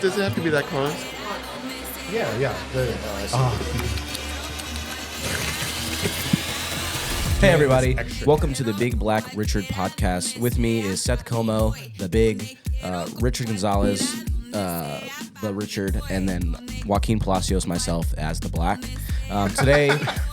Does it have to be that close? Yeah. Hey everybody, welcome to the Big Black Richard podcast. With me is Seth Como, the Big, Richard Gonzalez, the Richard, and then Joaquin Palacios, myself as the Black. Today,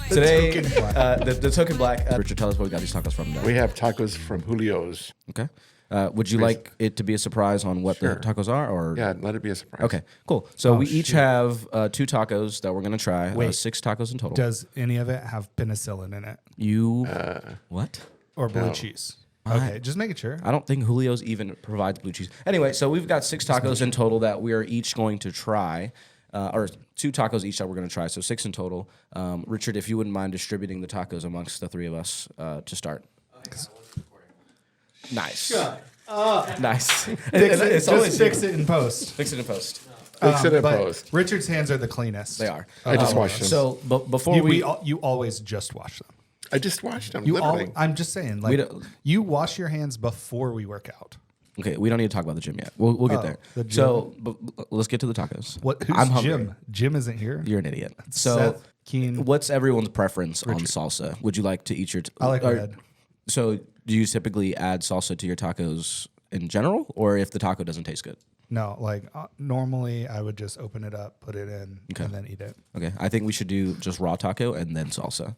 the token Black. Richard, tell us what we got these tacos from. We have tacos from Julio's. Okay. Would you like it to be a surprise on what the tacos are, or Yeah, let it be a surprise. Okay, cool. So we each have 2 tacos that we're gonna try. Wait. 6 tacos in total. Does any of it have penicillin in it You what? or blue No. cheese? Okay, just making sure. I don't think Julio's even provides blue cheese. Anyway, so we've got 6 tacos in total that we are each going to try, or 2 tacos each that we're going to try. So 6 in total. Richard, if you wouldn't mind distributing the tacos amongst the 3 of us to start. Nice. Nice. Fix it in post. Fix it in post. Fix it in But post. Richard's hands are the cleanest. They are. I just washed them. So before You always just wash them. I just washed them. I'm just saying, We like, don't- you wash your hands before we work out. Okay, we don't need to talk about the gym yet. We'll get there. the gym. So let's get to the tacos. Who's I'm hungry. Jim? Jim isn't here. You're an idiot. So Seth, Keen. what's everyone's preference on salsa? Would you like to eat your... I like red. So do you typically add salsa to your tacos in general, or if the taco doesn't taste good? No, like normally I would just open it up, put it in, and then eat it. Okay, I think we should do just raw taco and then salsa.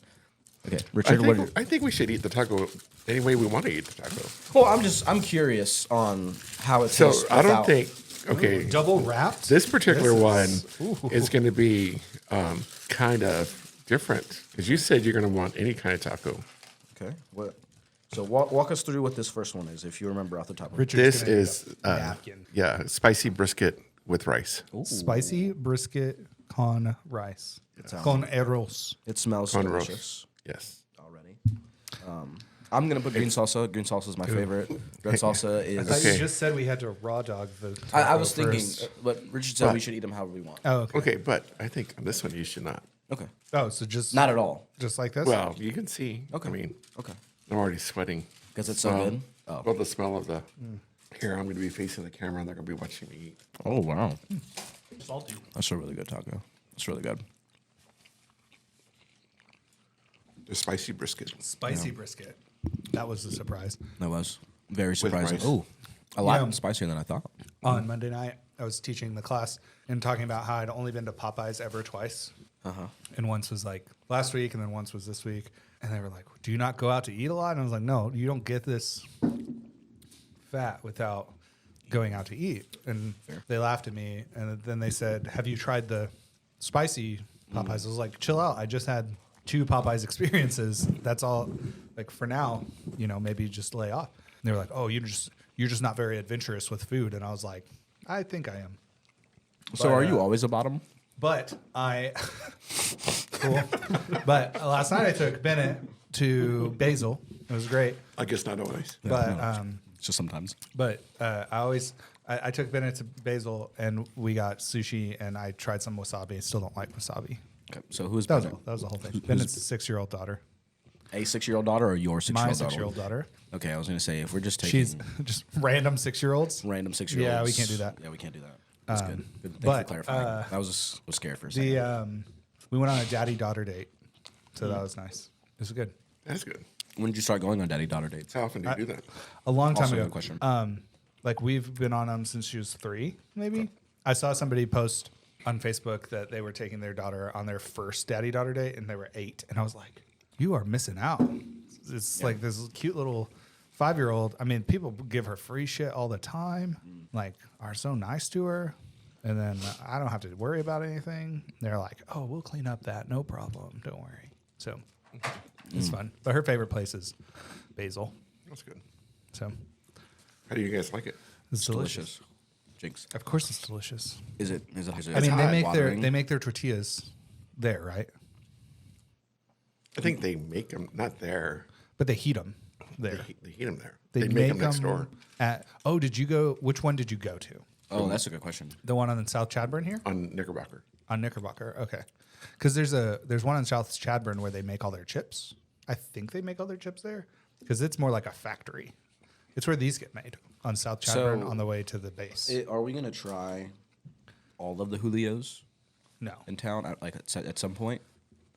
Okay, Richard, I think we should eat the taco any way we want to eat the taco. Well, I'm curious on how it So tastes. I don't without- think, okay, Double wrapped. this particular This one is going to be kind of different because you said you're going to want any kind of taco. Okay, what? So walk us through what this first one is, if you remember off the top of Richard's This gonna eat is, a napkin. spicy brisket with rice. Spicy brisket con rice. Con arroz. It smells Con roast. delicious Yes. already. I'm gonna put green salsa. Green salsa is my favorite. Red salsa I thought is. you Okay. just said we had to raw dog the I was taco thinking, first. but Richard said we should eat them however we want. Oh, okay. Okay, but I think on this one you should not. Okay, Oh, so just not at all. just like this? Well, you can see. Okay. I mean, Okay, I'm already sweating. because it's so good. Oh, Well, the smell of the. Here, I'm going to be facing the camera and they're going to be watching me eat. oh wow, salty. that's a really good taco. That's really good. The spicy brisket. Spicy brisket. That was a surprise. That was very surprising. rice. Oh, a lot Yeah. spicier than I thought. On Monday night, I was teaching the class and talking about how I'd only been to Popeyes ever twice. And once was like last week, and then once was this week. And they were like, "Do you not go out to eat a lot?" And I was like, "No, you don't get this fat without going out to eat." And they laughed at me. And then they said, "Have you tried the spicy Popeyes?" I was like, "Chill out. I just had 2 Popeyes experiences. That's all. Like for now, maybe just lay off." And they were like, "Oh, you're just not very adventurous with food." And I was like, "I think I am." So are you always a bottom? But cool. But last night I took Bennett to Basil. It was great. I guess not always. But It's just sometimes. I took Bennett to Basil and we got sushi and I tried some wasabi. I still don't like wasabi. Okay, so who's That better? was the whole thing. Bennett's 6-year-old daughter. A 6-year-old daughter or your 6-year-old My daughter? 6-year-old daughter. Okay, I was gonna say if we're just taking She's just random 6-year-olds. random 6-year-olds. Yeah, we can't do that. Yeah, we can't do that. That's good. Good. Thanks but, for clarifying. I was scared for a second. We went on a daddy-daughter date, so that was nice. It was good. That's good. When did you start going on daddy-daughter dates? How often do you do that? A long time Also a ago. good question. Like we've been on them since she was 3, maybe. I saw somebody post on Facebook that they were taking their daughter on their first daddy-daughter date, and they were 8, and I was like, "You are missing out." It's like this cute little 5-year-old. I mean, people give her free shit all the time, like are so nice to her, and then I don't have to worry about anything. They're like, "Oh, we'll clean up that, no problem, don't worry." So it's fun. But her favorite place is Basil. That's good. So How do you guys like it? it's delicious. Jinx. Of course, it's delicious. Is it? Is it? I mean, watering? they make their tortillas there, right? I think they make them not there. But they heat them there. They heat them there. They make them next door at. Oh, did you go? Which one did you go to? Oh, that's a good question. The one on South Chadburn here on Knickerbocker. on Knickerbocker. Okay, because there's one on South Chadburn where they make all their chips. I think they make all their chips there because it's more like a factory. It's where these get made on South Chadburn So- on the way to the base. Are we gonna try all of the Julios No, in town, like at some point.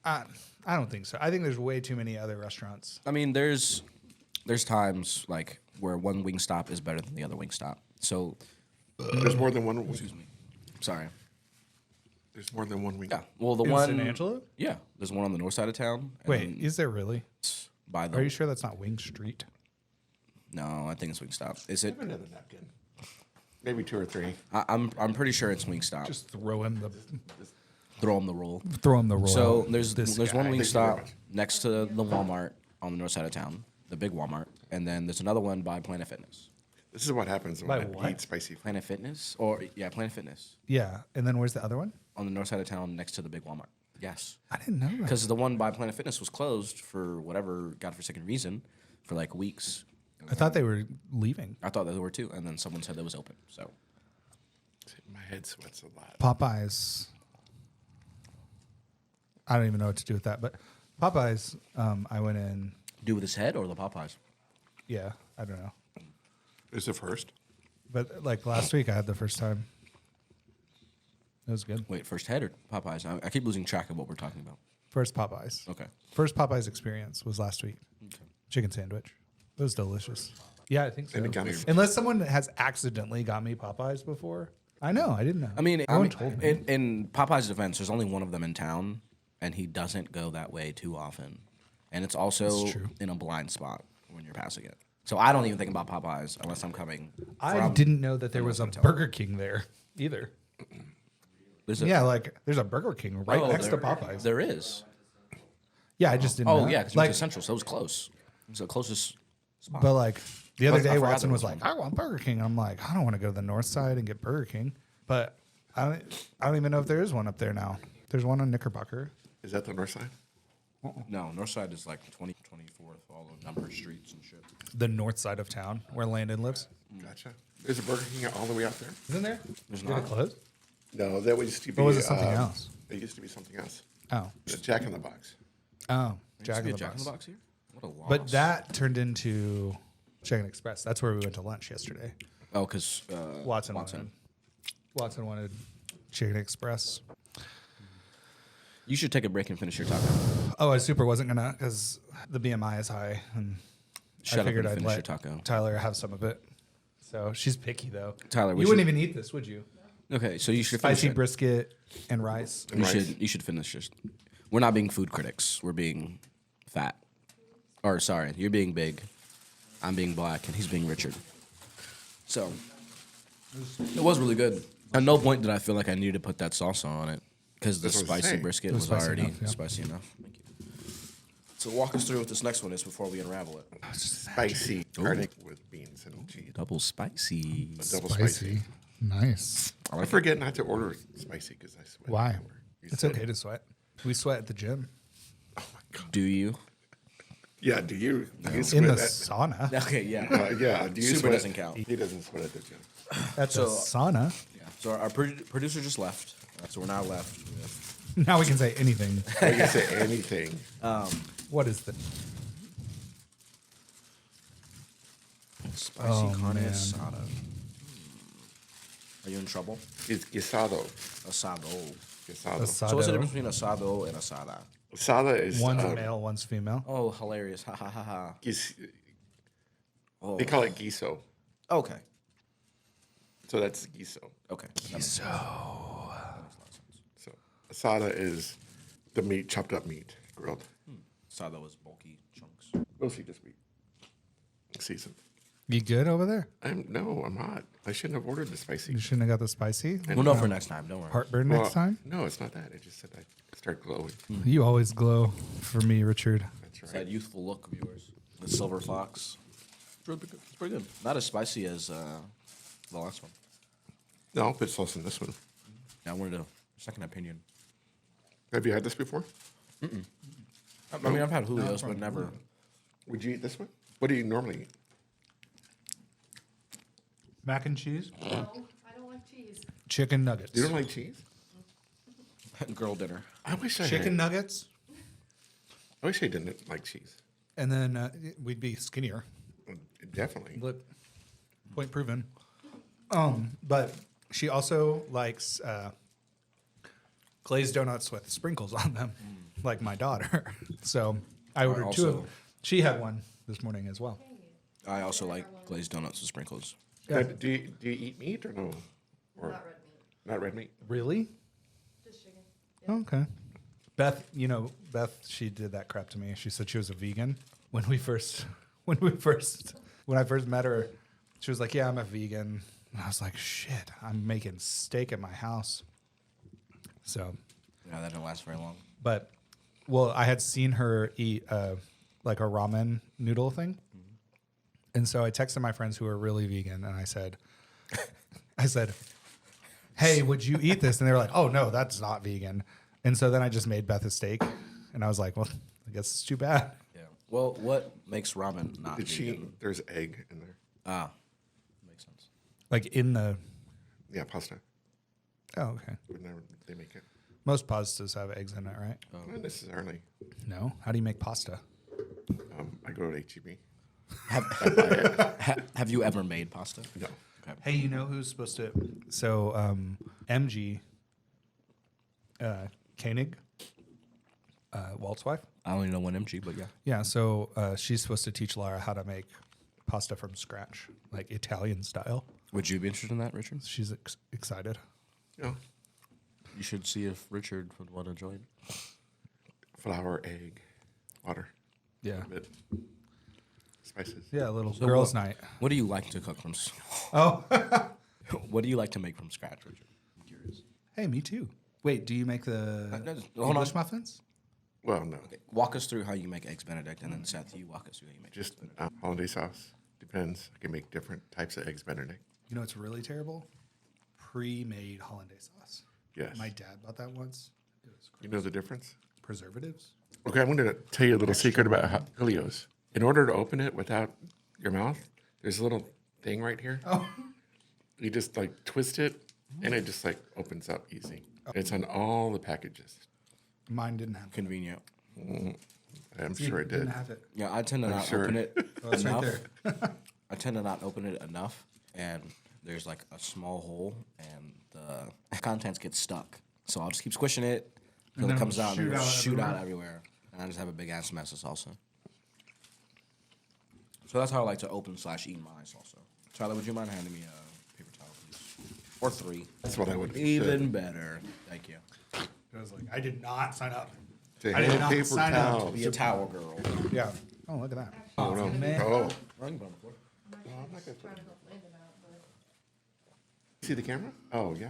I don't think so. I think there's way too many other restaurants. I mean, there's times like where one Wingstop is better than the other Wingstop. So, There's more than one. Excuse me. sorry. There's more than one wing. Yeah. Well, the In one. San Angelo? Yeah. There's one on the north side of town. and Wait, then is there really? by the. Are you sure that's not Wing Street? No, I think it's Wingstop. Is it? Have another napkin. Maybe 2 or 3. I'm pretty sure it's Wingstop. Just throw him the Throw them the roll. roll. So out. there's This one guy. Thank you very Wingstop much. next to the Walmart on the north side of town, the big Walmart, and then there's another one by Planet Fitness. This is what happens By when I what? eat spicy food. Planet Fitness, or yeah, Planet Fitness Yeah, and then where's the other one? on the north side of town next to the big Walmart. Yes, I didn't know that. because the one by Planet Fitness was closed for whatever godforsaken reason for like weeks. I thought they were leaving. I thought there were two, and then someone said it was open. So My head sweats a lot. Popeyes. I don't even know what to do with that, but Popeyes. I went in. do with his head or the Popeyes. Yeah, I don't know, Is it first? but like last week, I had the first time. It was good. Wait, first head or Popeyes? I keep losing track of what we're talking about. First Popeyes. Okay. First Popeyes experience was last week. Okay. Chicken sandwich. It was delicious. Yeah, I think so. And it got me- Unless someone has accidentally got me Popeyes before. I know. I didn't know. I mean, no one told me. in Popeye's defense, there's only one of them in town, and he doesn't go that way too often. And it's also That's true. in a blind spot when you're passing it. So I don't even think about Popeyes unless I'm coming. I from- didn't know that there was a Hotel. Burger King there either. There's a- Yeah, like there's a Burger King right Oh, next to there- Popeyes. There is. Yeah, I just didn't Oh know. yeah, because like, it's Central, so it was close. It was the closest spot. but like the other I day, forgot Watson there was was like, one. "I want Burger King." I'm like, "I don't want to go to the north side and get Burger King," but I don't even know if there is one up there now. There's one on Knickerbocker. Is that the north side? No, North Side is like 24th, all the numbered streets and shit. The north side of town where Landon lives. Gotcha. There's a Burger King all the way out there? Isn't there? There's Did not. it close? No, that used to be. Or was it something else? It used to be something else. Oh, The Jack in the Box. oh, Jack Jack in the Jack in Box. the Box here? What a loss. But that turned into Chicken Express. That's where we went to lunch yesterday. Oh, because Watson wanted Chicken Express. You should take a break and finish your taco. Oh, I super wasn't gonna because the BMI is high, and Shut I up figured and I'd finish let your taco. Tyler have some of it. So she's picky though. Tyler, we you wouldn't should- even eat this, would you? Okay, so you should finish Spicy it. brisket and rice. You Rice. should finish this. We're not being food critics. We're being fat. Or sorry, you're being big. I'm being black, and he's being Richard. So it was really good. At no point did I feel like I needed to put that salsa on it because the That's what I was spicy saying. brisket It was was spicy already enough, yeah. spicy enough. Thank you. So walk us through what this next one is before we unravel it. Spicy garlic with beans and cheese. Double spicy. Double spicy. Nice. I forget not to order spicy because I sweat. Why? everywhere. You It's said- okay to sweat. We sweat at the gym. Oh my god. Do you? Yeah. Do you? Do you In sweat the at? sauna. Okay, yeah. Yeah. Do you Super sweat doesn't count. He doesn't sweat at the gym. At So- the sauna. Yeah. So our producer just left. So we're now left with Now we can say anything. I can say anything. What is the spicy Oh, carne man. asada. Are you in trouble? It's guisado. Asado. Guisado. So what's the difference between asado and asada? Asada is One's male, one's female. Oh, hilarious! Ha ha ha ha. Oh. They call it guiso. Okay. So that's guiso. Okay. That makes sense. So asada is the meat, chopped up meat, grilled. Asado is bulky chunks. Mostly just meat. Seasoned. You good over there? I'm hot. I shouldn't have ordered the spicy. You shouldn't have got the spicy. We'll know for next time. Don't worry. Heartburn Well, next time. No, it's not that. It just said I start glowing. You always glow for me, Richard. That's It's right. that youthful look of yours. The silver fox. It's really good. It's pretty good. Not as spicy as the last one. No, I'll put sauce in this one. I wanted a second opinion. Have you had this before? I mean, I've had Julio's, but never. Would you eat this one? What do you normally eat? Mac and cheese, No, I don't like cheese. chicken nuggets. You don't like cheese? Girl dinner. I wish I chicken had. nuggets, I wish I didn't like cheese. and then we'd be skinnier. Definitely. Look, point proven. But She also likes glazed donuts with sprinkles on them, like my daughter. So I ordered two of them. She had one this morning as well. I also like glazed donuts with sprinkles. Yeah. Do you eat meat or no? Or Not red meat, not red meat? Really? just chicken. Oh, okay. Beth, she did that crap to me. She said she was a vegan when I first met her. She was like, "Yeah, I'm a vegan." And I was like, "Shit, I'm making steak at my house." So, Yeah, that didn't last very long. but I had seen her eat like a ramen noodle thing, and so I texted my friends who are really vegan, and I said, "Hey, would you eat this?" And they were like, "Oh no, that's not vegan." And so then I just made Beth a steak, and I was like, "Well, I guess it's too bad." Yeah. Well, what makes ramen not Did she? vegan? There's egg in there. Ah, makes sense. Like in the Yeah, pasta. okay. Whenever they make it. Most pastas have eggs in it, right? Not necessarily. No. How do you make pasta? I go to HEB. Have you ever made pasta? No. Okay. Hey, you know who's supposed to? So MG, Koenig, Walt's wife. I don't even know one MG, but yeah. Yeah. So she's supposed to teach Lara how to make pasta from scratch, like Italian style. Would you be interested in that, Richard? She's excited. No. You should see if Richard would want to join. Flour, egg, water, Yeah. a bit. Spices. Yeah. A little So girls' what- night. What do you like to cook from? Oh. What do you like to make from scratch, Richard? I'm curious. Hey, me too. Wait, do you make the no, hold English on. muffins? Well, no. Okay, walk us through how you make eggs Benedict, and then Seth, you walk us through how you make. Just hollandaise sauce. Depends. I can make different types of eggs Benedict. You know what's really terrible? Pre-made hollandaise sauce. Yes. My dad bought that once. It was You know the difference? preservatives. Okay, I'm going to tell you a little secret about Julio's. In order to open it without your mouth, there's a little thing right here. Oh. You just like twist it, and it just like opens up easy. It's on all the packages. Mine didn't have it. Convenient. I'm sure it did. Didn't have it. Yeah, I tend to not sure. open it Oh, it's right enough. there. I tend to not open it enough, and there's like a small hole, and the contents get stuck. So I'll just keep squishing it until then it comes it'll out and it'll shoot shoot out out everywhere. And I just have a big ass mess of salsa. So that's how I like to open / eat my salsa. Tyler, would you mind handing me a paper towel, please? Or 3. That's what I would Even better. Thank you. I was like, I did not sign up. Say, I did hey, not paper sign up. towel. Be a towel girl. Yeah. Oh, look at that. Oh, no. man. Oh. Ring bell before. I'm not trying to help Landon out, but See the camera? Oh, yeah.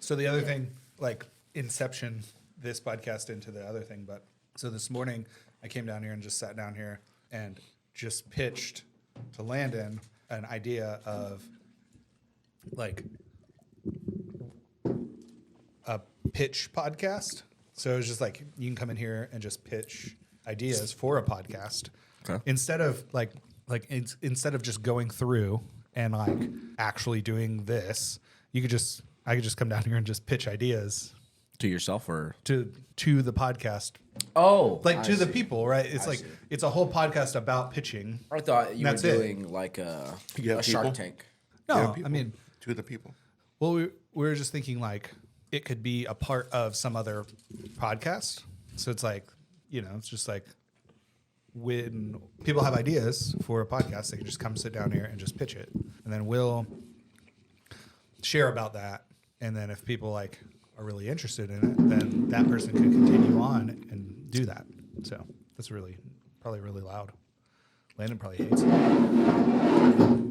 So the other thing, like inception, this podcast into the other thing, but so this morning I came down here and just sat down here and just pitched to Landon an idea of like a pitch podcast. So it's just like you can come in here and just pitch ideas for a podcast Okay. instead of instead of just going through and like actually doing this. I could just come down here and just pitch ideas To yourself or? to the podcast, Oh. like I to the see. people, right? It's like see. it's a whole podcast about pitching. I thought you were That's it. doing like a Yeah, Shark people. Tank. No, Yeah, I people. mean, To the people. well, we were just thinking like it could be a part of some other podcast. So it's like, it's just like when people have ideas for a podcast, they can just come sit down here and just pitch it, and then we'll share about that. And then if people like are really interested in it, then that person could continue on and do that. So that's probably really loud. Landon probably hates it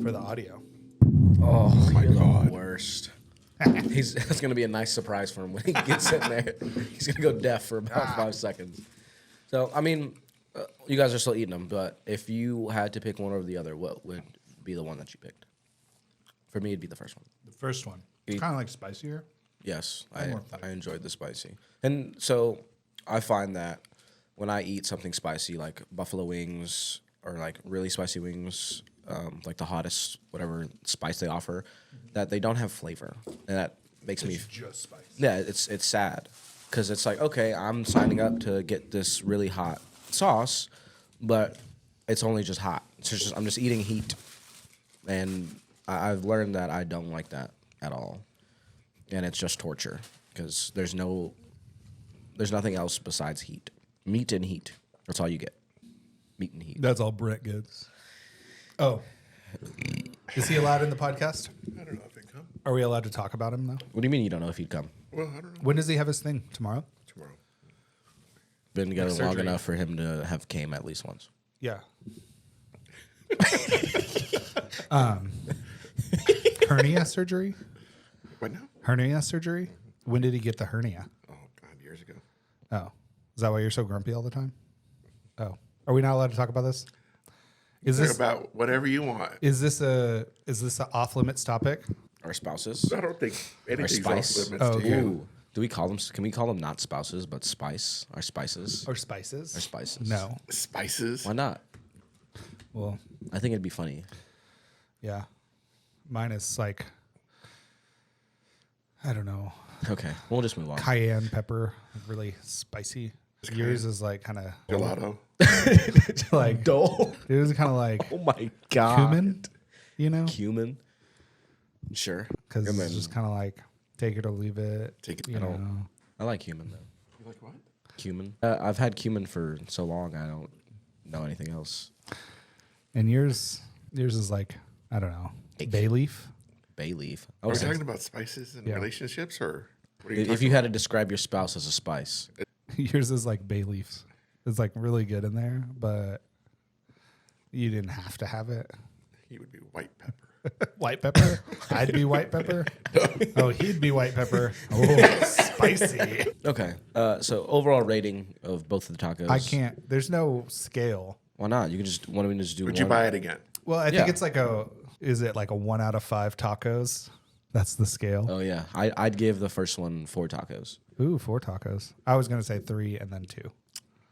for the audio. Oh my you're God. the worst. It's gonna be a nice surprise for him when he gets in there. He's gonna go deaf for about 5 seconds. So I mean, you guys are still eating them, but if you had to pick one over the other, what would be the one that you picked? For me, it'd be the first one. The first one, Eat. kind of like spicier. Yes, more flavor. I enjoyed the spicy, and so I find that when I eat something spicy, like buffalo wings or like really spicy wings, like the hottest whatever spice they offer, that they don't have flavor, and that makes me Just spicy. yeah, it's sad because it's like okay, I'm signing up to get this really hot sauce, but it's only just hot. So it's just I'm just eating heat, and I've learned that I don't like that at all. and it's just torture because there's nothing else besides heat. Meat and heat. That's all you get. Meat and heat. That's all Brett gets. Oh. Is he allowed in the podcast? I don't know if they come. Are we allowed to talk about him, though? What do you mean you don't know if he'd come? Well, I don't know. When does he have his thing? Tomorrow? Tomorrow. Been together long surgery. enough for him to have came at least once. Yeah. Hernia surgery? What now? Hernia surgery? When did he get the hernia? Oh, God, years ago. Oh. Is that why you're so grumpy all the time? Oh. Are we not allowed to talk about this? Is Talk this about whatever you want. is this a off limits topic? Our spouses. I don't think anything's spice? off limits Oh, to you. Ooh. Do we call them? Can we call them not spouses, but spice? Our spices. Or spices? Our spices. No. Spices. Why not? Well, I think it'd be funny. yeah. Mine is like, I don't know, Okay, we'll just move on. cayenne pepper, really spicy. Yours is like kind of Gelato. like dull. It was kind of like Oh my god. cumin, you know, Cumin. Sure. because And it's then- just kind of like take it or leave it. Take it. You I know, don't. I like cumin though. You like what? Cumin. I've had cumin for so long. I don't know anything else. and yours is like, I don't know, bay leaf. Bay leaf. Are we Okay. talking about spices and Yeah. relationships, or what are you If talking you had to describe your spouse as a spice, Yours is like bay leaves. It's like really good in there, but you didn't have to have it. He would be white pepper. White pepper? I'd be white pepper. Oh, he'd be white pepper. Oh, spicy. okay. So overall rating of both of the tacos. I can't. There's no scale. Why not? You can just. Why don't we just do? Would one? you buy it again? Well, I think Yeah. it's like is it like a 1 out of 5 tacos? That's the scale. Oh yeah, I'd give the first one 4 tacos. Ooh, 4 tacos. I was going to say 3 and then 2.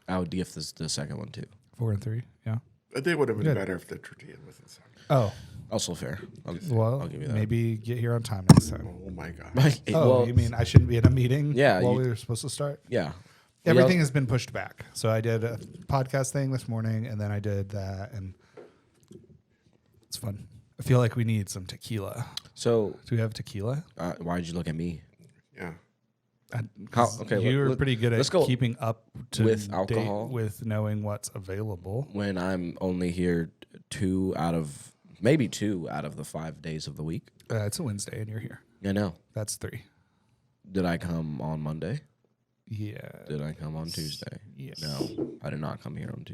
I would give the second one too. 4 and 3. Yeah. They would have been Good. better if the tortilla wasn't soggy. Oh, Also fair. well, I'll give you that. maybe get here on time next time. Oh my god. Oh, well, you mean I shouldn't be in a meeting Yeah, while you- we were supposed to start? yeah. Everything has been pushed back. So I did a podcast thing this morning, and then I did that, and it's fun. I feel like we need some tequila. So Do we have tequila? why did you look at me? Yeah. Okay, you were let- pretty good let's at go keeping up to with date alcohol. with knowing what's available. When I'm only here 2 out of the 5 days of the week. It's a Wednesday, and you're here. I know. That's 3. Did I come on Monday? Yeah. Did I come on Tuesday? Yes. No, I did not come here on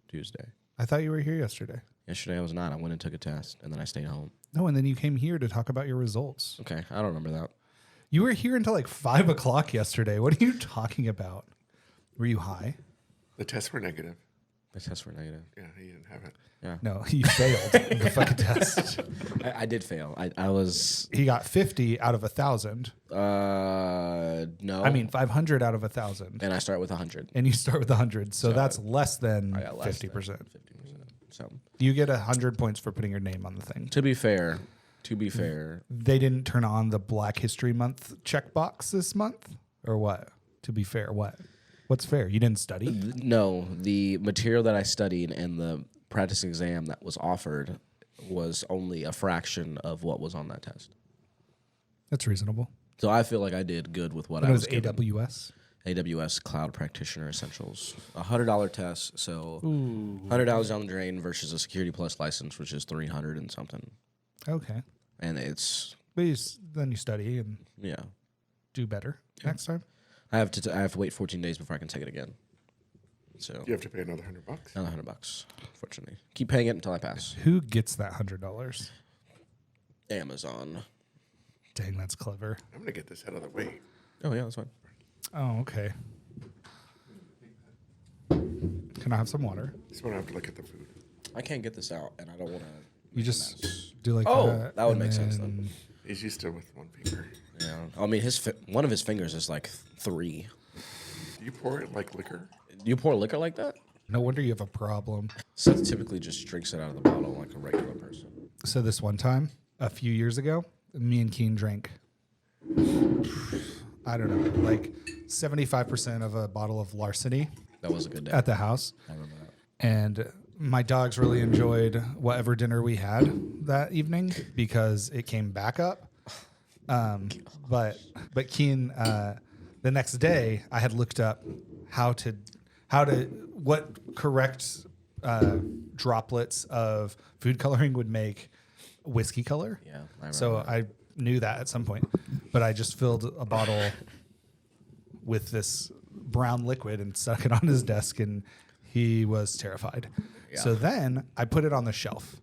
Tuesday. I thought you were here yesterday. Yesterday I was not. I went and took a test, and then I stayed home. No, and then you came here to talk about your results. Okay, I don't remember that. You were here until like 5 o'clock yesterday. What are you talking about? Were you high? The tests were negative. The tests were negative. Yeah, he didn't have it. Yeah, No, you failed the fucking test. I did fail. I was He got 50 out of 1,000. no. I mean, 500 out of 1,000. and I start with 100. And you start with 100. So that's less than I got less than 50%. 50%. So You get 100 points for putting your name on the thing. to be fair, They didn't turn on the Black History Month checkbox this month? Or what? To be fair, what? What's fair? You didn't study? no, the material that I studied and the practice exam that was offered was only a fraction of what was on that test. That's reasonable. So I feel like I did good with what And I it was was given. AWS. AWS Cloud Practitioner Essentials, $100 test. So $100 down the drain versus a Security Plus license, which is $300 and something. Okay. And it's But then you study and yeah. do better next time. I have to wait 14 days before I can take it again. So You have to pay another $100. another $100, fortunately. Keep paying it until I pass. Who gets that $100? Amazon. Dang, that's clever. I'm gonna get this out of the way. Oh yeah, that's fine. Oh, okay. Can I have some water? Just want to have to look at the food. I can't get this out, and I don't want to. You just do like Oh, that. that would and make sense, then. then- He's used to with one finger. Yeah, I mean one of his fingers is like 3. Do you pour it like liquor? Do you pour liquor like that? No wonder you have a problem. Seth typically just drinks it out of the bottle like a regular person. So this one time, a few years ago, me and Keen drank, I don't know, like 75% of a bottle of Larceny That was a good day. at the house. I remember that. And my dogs really enjoyed whatever dinner we had that evening because it came back up. But Keen, the next day I had looked up how to what correct droplets of food coloring would make whiskey color. Yeah, I remember So that. I knew that at some point, but I just filled a bottle with this brown liquid and stuck it on his desk, and he was terrified. Yeah. So then I put it on the shelf.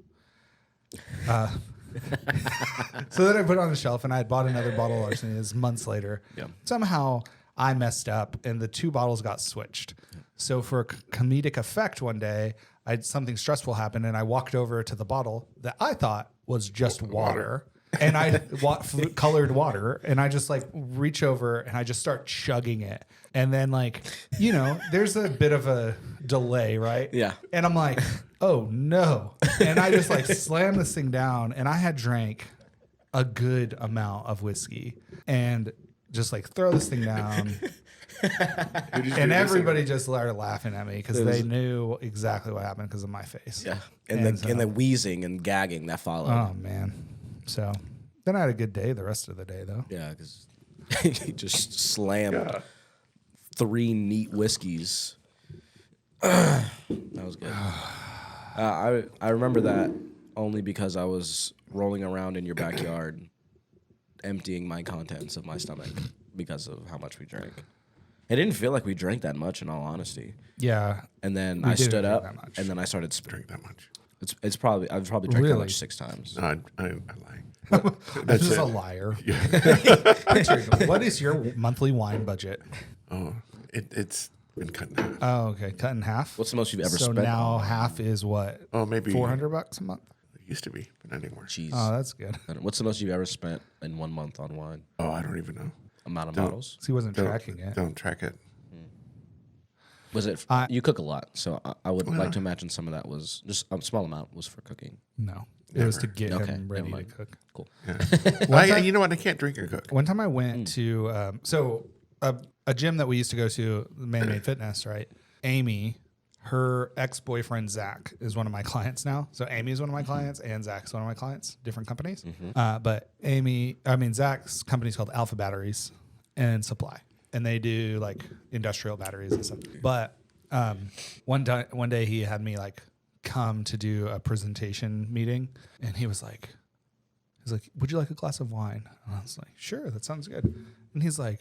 So then I put it on the shelf, and I had bought another bottle of arsenic. It was months later. Yeah. Somehow I messed up, and the two bottles got switched. So for comedic effect, one day something stressful happened, and I walked over to the bottle that I thought was just water. And I colored water, and I just like reach over and I just start chugging it. And then like, there's a bit of a delay, right? Yeah. And I'm like, oh no. And I just like slammed this thing down, and I had drank a good amount of whiskey and just like throw this thing down. And everybody just started laughing at me because they knew exactly what happened because of my face. Yeah. And the wheezing and gagging that followed. Oh man. So then I had a good day the rest of the day though. Yeah, because he just slammed 3 neat whiskeys. That was good. I remember that only because I was rolling around in your backyard, emptying my contents of my stomach because of how much we drank. It didn't feel like we drank that much, in all honesty. Yeah. And then We I didn't stood drink up, that much. and then I started. Drink that much. It's probably I've probably drank that Really? much 6 times. No, I lie. This That's is it. a liar. What is your monthly wine budget? Oh, it's been cut in half. Oh, okay. Cut in half. What's the most you've ever so spent? now half is what? Oh, maybe $400 a month? It used to be, but not anymore. Jeez. Oh, that's good. What's the most you've ever spent in 1 month on wine? Oh, I don't even know. Amount of Don't- bottles? He wasn't Don't- tracking it. Don't track it. Was it? You cook a lot, so I would like to imagine some of that was just a small amount was for cooking. No. It was to get Okay, him ready never to mind. cook. Cool. You know what? I can't drink or cook. One time I went to a gym that we used to go to, Man-Made Fitness, right? Amy, her ex-boyfriend Zach is one of my clients now. So Amy is one of my clients, and Zach's one of my clients, different companies. But Zach's company is called Alpha Batteries and Supply, and they do like industrial batteries and stuff. But one day he had me like come to do a presentation meeting, and he's like, would you like a glass of wine? And I was like, sure, that sounds good. And he's like,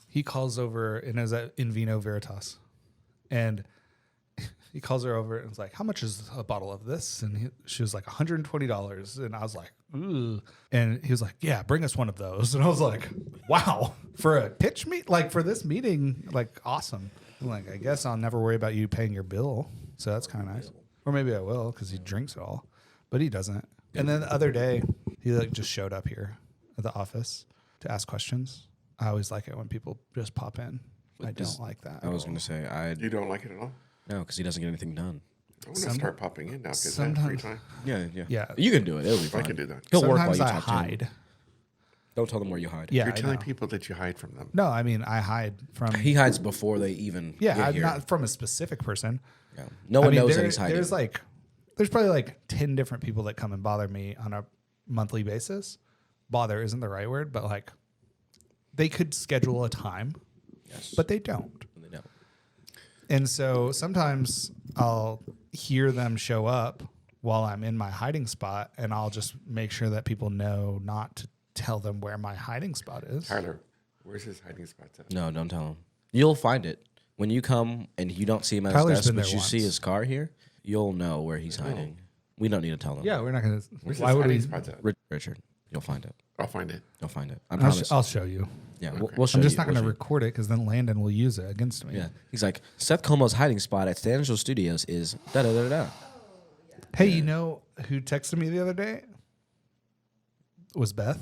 he calls over, and it was at In Vino Veritas, and he calls her over and was like, how much is a bottle of this? And she was like, $120. And I was like, ooh. And he was like, yeah, bring us one of those. And I was like, wow, for a pitch meet, like for this meeting, like awesome. I'm like, I guess I'll never worry about you paying your bill. So that's kind of nice. Or maybe I will because he drinks it all, but he doesn't. And then the other day, he like just showed up here at the office to ask questions. I always like it when people just pop in. I don't like that. I was going to say You don't like it at all? no, because he doesn't get anything done. I want to start popping in now because I have free sometimes- time. Yeah. Yeah. You can do it. It'll be fine. I can do that. He'll work while Sometimes you I talk to him. hide. Don't tell them where you hide. Yeah, You're I telling know. people that you hide from them. No, I mean I hide from. He hides before they even Yeah, get I'm here. not from a specific person. Yeah. No one I mean, knows that he's hiding. There's probably like 10 different people that come and bother me on a monthly basis. Bother isn't the right word, but like they could schedule a time, Yes. but they don't. They don't. And so sometimes I'll hear them show up while I'm in my hiding spot, and I'll just make sure that people know not to tell them where my hiding spot is. Tyler, where's his hiding spot at? No, don't tell him. You'll find it. When you come and you don't see him at Tyler's his desk, been but there you see once. his car here, you'll know where he's hiding. We don't need to tell them. Yeah, we're not going to. Where's Why his would hiding we? spot at? Richard, you'll find it. I'll find it. You'll find it. I promise. I'll show you. Yeah, we'll show I'm just you. not going to We'll show you. record it because then Landon will use it against me. Yeah. He's like, Seth Como's hiding spot at Stanislaw Studios is da-da-da-da. Hey, you know who texted me the other day? Was Beth.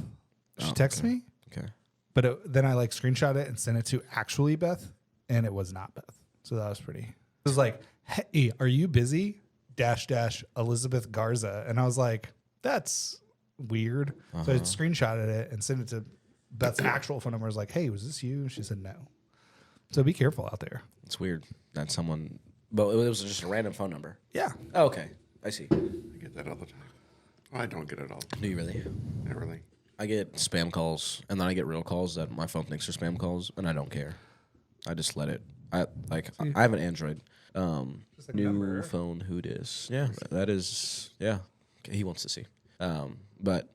She texted me, Okay. but then I like screenshot it and sent it to actually Beth, and it was not Beth. So that was pretty. It was like, hey, are you busy? -- Elizabeth Garza. And I was like, that's weird. So I screenshotted it and sent it to Beth's actual phone number. I was like, hey, was this you? She said no. So be careful out there. It's weird that someone, but it was just a random phone number. Yeah. Oh, okay. I see. I get that all the time. Well, I don't get it all. Do you really? Not really. I get spam calls, and then I get real calls that my phone thinks are spam calls, and I don't care. I just let it. I have an Android. New phone, who dis? Yeah, that is. Yeah, okay, he wants to see. But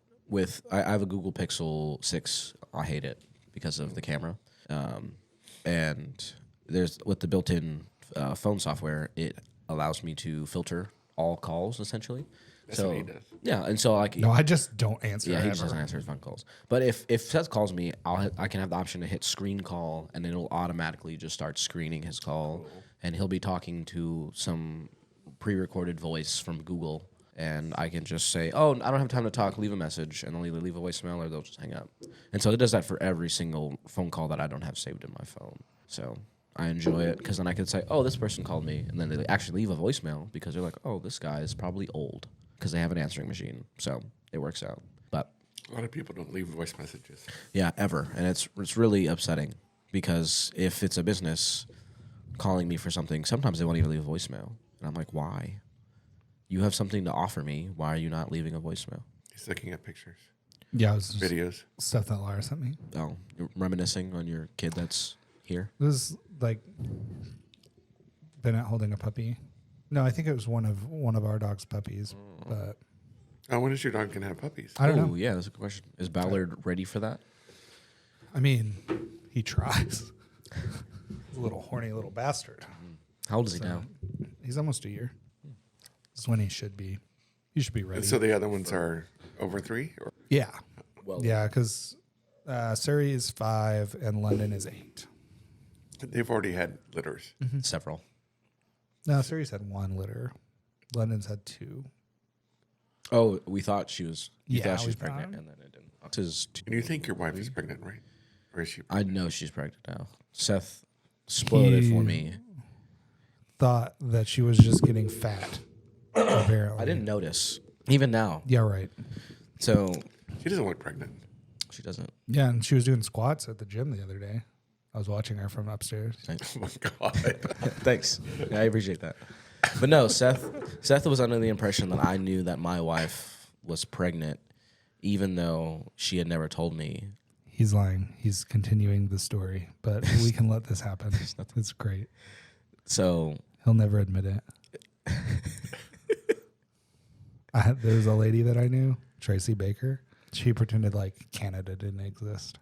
I have a Google Pixel 6. I hate it because of the camera. And there's with the built-in phone software, it allows me to filter all calls essentially. That's So what he does. yeah, and so like No, I just don't answer. yeah, he ever. just doesn't answer his phone calls. But if Seth calls me, I can have the option to hit screen call, and it'll automatically just start screening his call, and he'll be talking to some pre-recorded voice from Google, and I can just say, "Oh, I don't have time to talk. Leave a message," and they'll either leave a voicemail or they'll just hang up. And so it does that for every single phone call that I don't have saved in my phone. So I enjoy it because then I can say, "Oh, this person called me," and then they actually leave a voicemail because they're like, "Oh, this guy is probably old." Because they have an answering machine, so it works out. But A lot of people don't leave voice messages. yeah, ever, and it's really upsetting because if it's a business calling me for something, sometimes they won't even leave a voicemail, and I'm like, why? You have something to offer me. Why are you not leaving a voicemail? He's looking at pictures, Yeah, it was just videos. stuff that Lara sent me. Oh, you're reminiscing on your kid that's here. It was like Bennett holding a puppy. No, I think it was one of our dog's puppies, but Oh, when is your dog gonna have puppies? I don't know. Yeah, that's a good question. Is Ballard ready for that? I mean, he tries. He's a little horny little bastard. How old is he So, now? He's almost a year. This is when he should be. He should be ready. And so the other ones are over 3? Or? yeah, Well, yeah, because Surrey is 5 and London is 8. They've already had litters. several. No, Surrey's had 1 litter. London's had 2. Oh, we thought she was. You Yeah, thought she we was pregnant, thought. and then it didn't. This is And you think your wife is pregnant, right? Or is she? I know she's pregnant now. Seth spoiled it for me. Thought that she was just getting fat. Apparently, I didn't notice. Even now. Yeah, right. So She doesn't look pregnant. she doesn't. Yeah, and she was doing squats at the gym the other day. I was watching her from upstairs. Oh my god! Thanks. Yeah, I appreciate that. But no, Seth was under the impression that I knew that my wife was pregnant, even though she had never told me. He's lying. He's continuing the story, but we can let this happen. It's great. So He'll never admit it. There's a lady that I knew, Tracy Baker. She pretended like Canada didn't exist.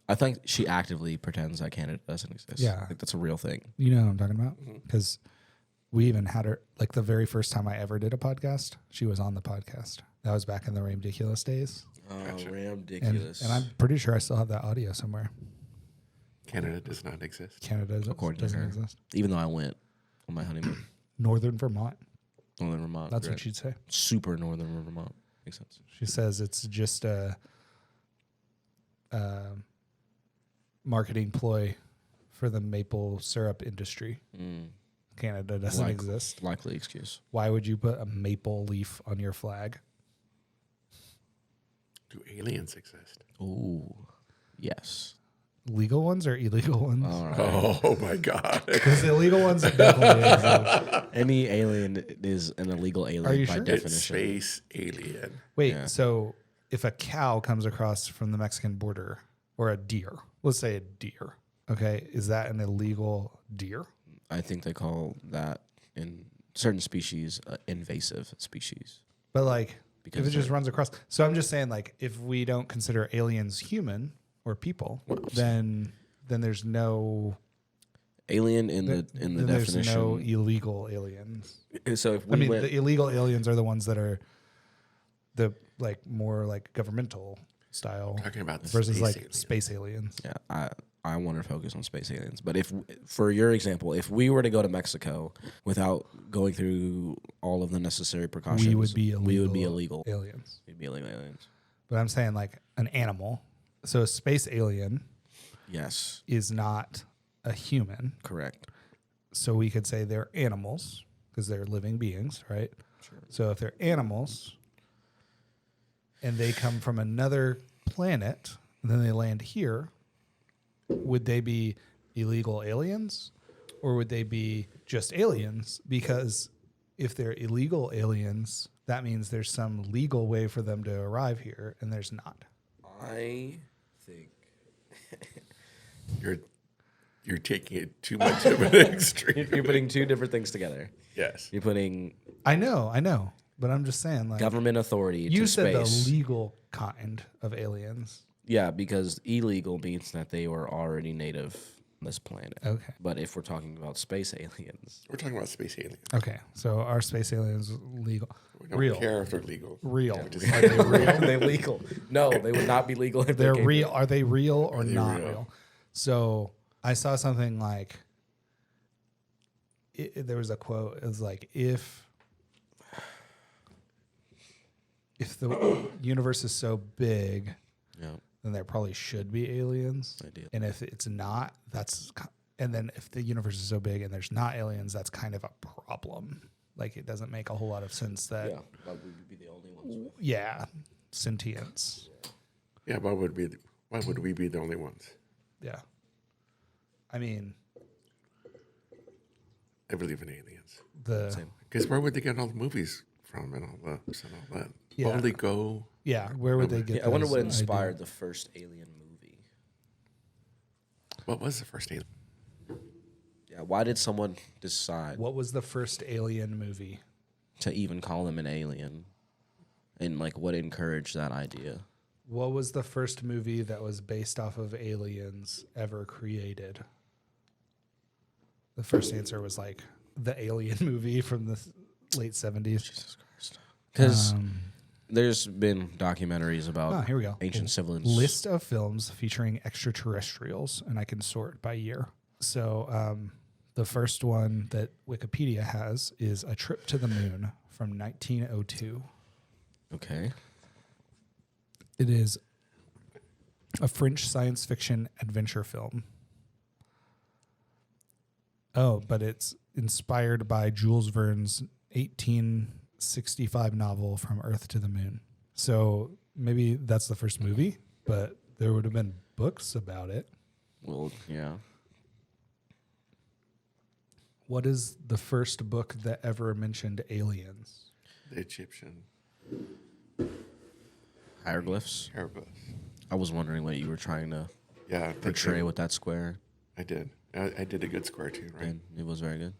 I think she actively pretends that Canada doesn't exist. Yeah. Like that's a real thing. You know what I'm talking about? Because we even had her, like the very first time I ever did a podcast, she was on the podcast. That was back in the Ramdiculous days. Oh, Gotcha. ridiculous. And I'm pretty sure I still have that audio somewhere. Canada does not exist. Canada According to doesn't her. exist. Even though I went on my honeymoon, Northern Vermont. northern Vermont. That's right? what she'd say. Super northern Vermont. Makes sense. She says it's just a marketing ploy for the maple syrup industry. Canada doesn't exist. Likely excuse. Why would you put a maple leaf on your flag? Do aliens exist? Ooh, yes. Legal ones or illegal ones? All right. Oh my god! Because the illegal ones definitely exist. Any alien is an illegal alien Are you by sure? definition. It's space alien. Wait, Yeah. so if a cow comes across from the Mexican border or a deer, let's say a deer, okay, is that an illegal deer? I think they call that in certain species invasive species. But like, Because if it just they're- runs across, so I'm just saying, like, if we don't consider aliens human or people, then there's no Alien in the then there's definition. no illegal aliens. So if we I mean, went, the illegal aliens are the ones that are the like more like governmental style Talking about versus space like aliens. space aliens. yeah, I want to focus on space aliens. But if, for your example, if we were to go to Mexico without going through all of the necessary precautions, We would be illegal. We would be illegal. aliens. We'd be illegal aliens. But I'm saying like an animal. So a space alien Yes, is not a human. correct. So we could say they're animals because they're living beings, right? Sure. So if they're animals and they come from another planet and then they land here, would they be illegal aliens or would they be just aliens? Because if they're illegal aliens, that means there's some legal way for them to arrive here and there's not. I think You're taking it too much of an extreme. you're putting two different things together. Yes. You're putting I know, but I'm just saying, like, government authority you to said space. the legal kind of aliens. Yeah, because illegal means that they were already native on this planet. Okay. But if we're talking about space aliens, We're talking about space aliens. Okay, so are space aliens legal? We don't Real. care if they're legal. Real. Yeah, just- Are they real? are they legal? No, they would not be legal if They're they came real. Are they real or they not real? real? So I saw something like there was a quote. It was like if the universe is so big, Yeah, then there probably should be aliens. idea. And if it's not, and then if the universe is so big and there's not aliens, that's kind of a problem. Like it doesn't make a whole lot of sense that Yeah, but we would be the only ones. yeah, sentience. Yeah, why would we be the only ones? Yeah. I mean, I believe in aliens. Same. Because where would they get all the movies from and all that? Yeah. Only go. where would they get Yeah, I wonder those what ideas? inspired the first Alien movie. What was the first alien? Yeah, why did someone decide What was the first alien movie? to even call them an alien? And like, what encouraged that idea? What was the first movie that was based off of aliens ever created? The first answer was like the Alien movie from the late 70s. Jesus Christ. Because Um, there's been documentaries about here we go. ancient civilizations. List of films featuring extraterrestrials, and I can sort by year. So the first one that Wikipedia has is A Trip to the Moon from 1902. Okay. It is a French science fiction adventure film. Oh, but it's inspired by Jules Verne's 1865 novel From Earth to the Moon. So maybe that's the first movie, but there would have been books about it. Well, yeah. What is the first book that ever mentioned aliens? The Egyptian Hieroglyphs. hieroglyphs. I was wondering what you were trying to Yeah, portray with that square, I did. I did a good square too, right? and it was very good.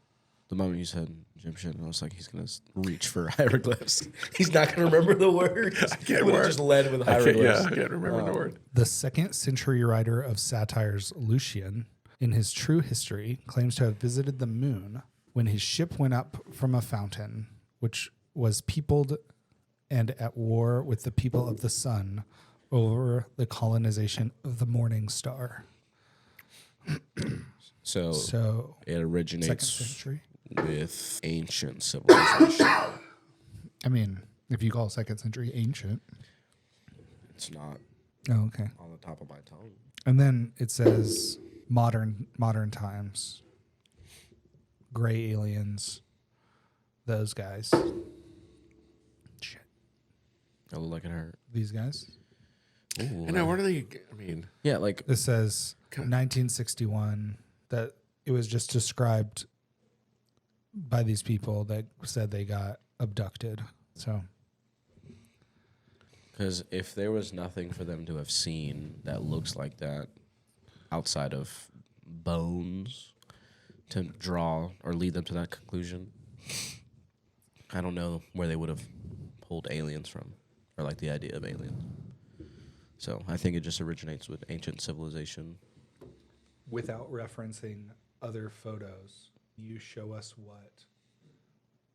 The moment you said Egyptian, I was like, he's gonna reach for hieroglyphs. He's not gonna remember the words. I can't He would've word. just led with I can't, hieroglyphs. I can't remember the word. The 2nd century writer of satires, Lucian, in his True History, claims to have visited the moon when his ship went up from a fountain, which was peopled and at war with the people of the sun over the colonization of the morning star. So So, it 2nd originates century. with ancient civilization. I mean, if you call 2nd century ancient. It's not Oh, okay. on the top of my tongue. And then it says modern times, gray aliens, those guys. Shit. I look like it hurt. These guys. Ooh, And now, what are they? I mean, yeah, like This says Okay. 1961 that it was just described by these people that said they got abducted. So because if there was nothing for them to have seen that looks like that outside of bones to draw or lead them to that conclusion, I don't know where they would have pulled aliens from or like the idea of aliens. So I think it just originates with ancient civilization. without referencing other photos, you show us what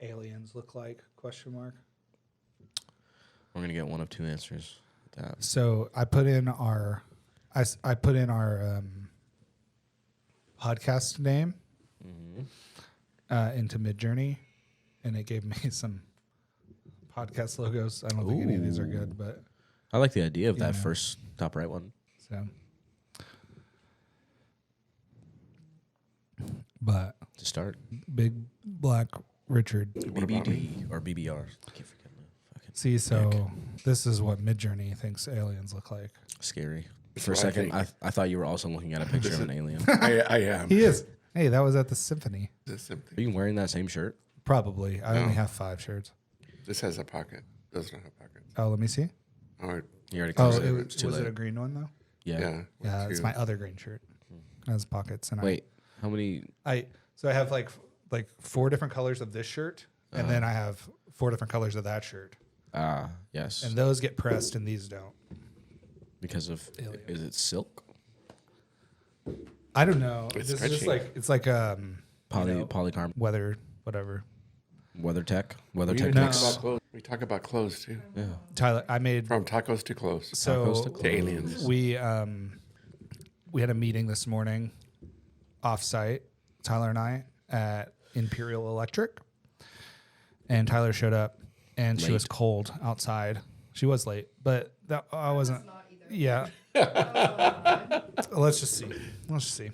aliens look like? Question mark. We're gonna get one of two answers. With that So I put in our podcast name into Midjourney, and it gave me some podcast logos. I don't think any of these are good, but I like the idea of that Yeah. first top right one. so. But To start, Big Black Richard. BBD or BBR. I keep forgetting the fucking See, so this is what Midjourney thinks aliens look like. scary. That's For a what I second, think. I thought you were also looking at a picture of an alien. I am. He is. Hey, that was at the symphony. This, Are you wearing that same shirt? Probably. I No. only have 5 shirts. this has a pocket. Does not have pockets. Oh, let me see. Oh, You already Oh, closed it. was It's too it late. a green one though? Yeah. Yeah, it's my other green shirt. It has pockets and Wait, how many? So I have like 4 different colors of this shirt, and then I have 4 different colors of that shirt, Yes. and those get pressed and these don't. Because of, is it silk? I don't know. It's This is just stretchy. like it's like Polycarbonate. weather whatever. Weather tech. Weather We tech. talk mix. about clothes. We talk about clothes too. Yeah. Tyler, I made From tacos to clothes. so Tacos to To aliens. we had a meeting this morning, off-site. Tyler and I at Imperial Electric, and Tyler showed up, and she was Late. cold outside. She was late, but I wasn't. Not either. Yeah. Let's just see. Let's just see.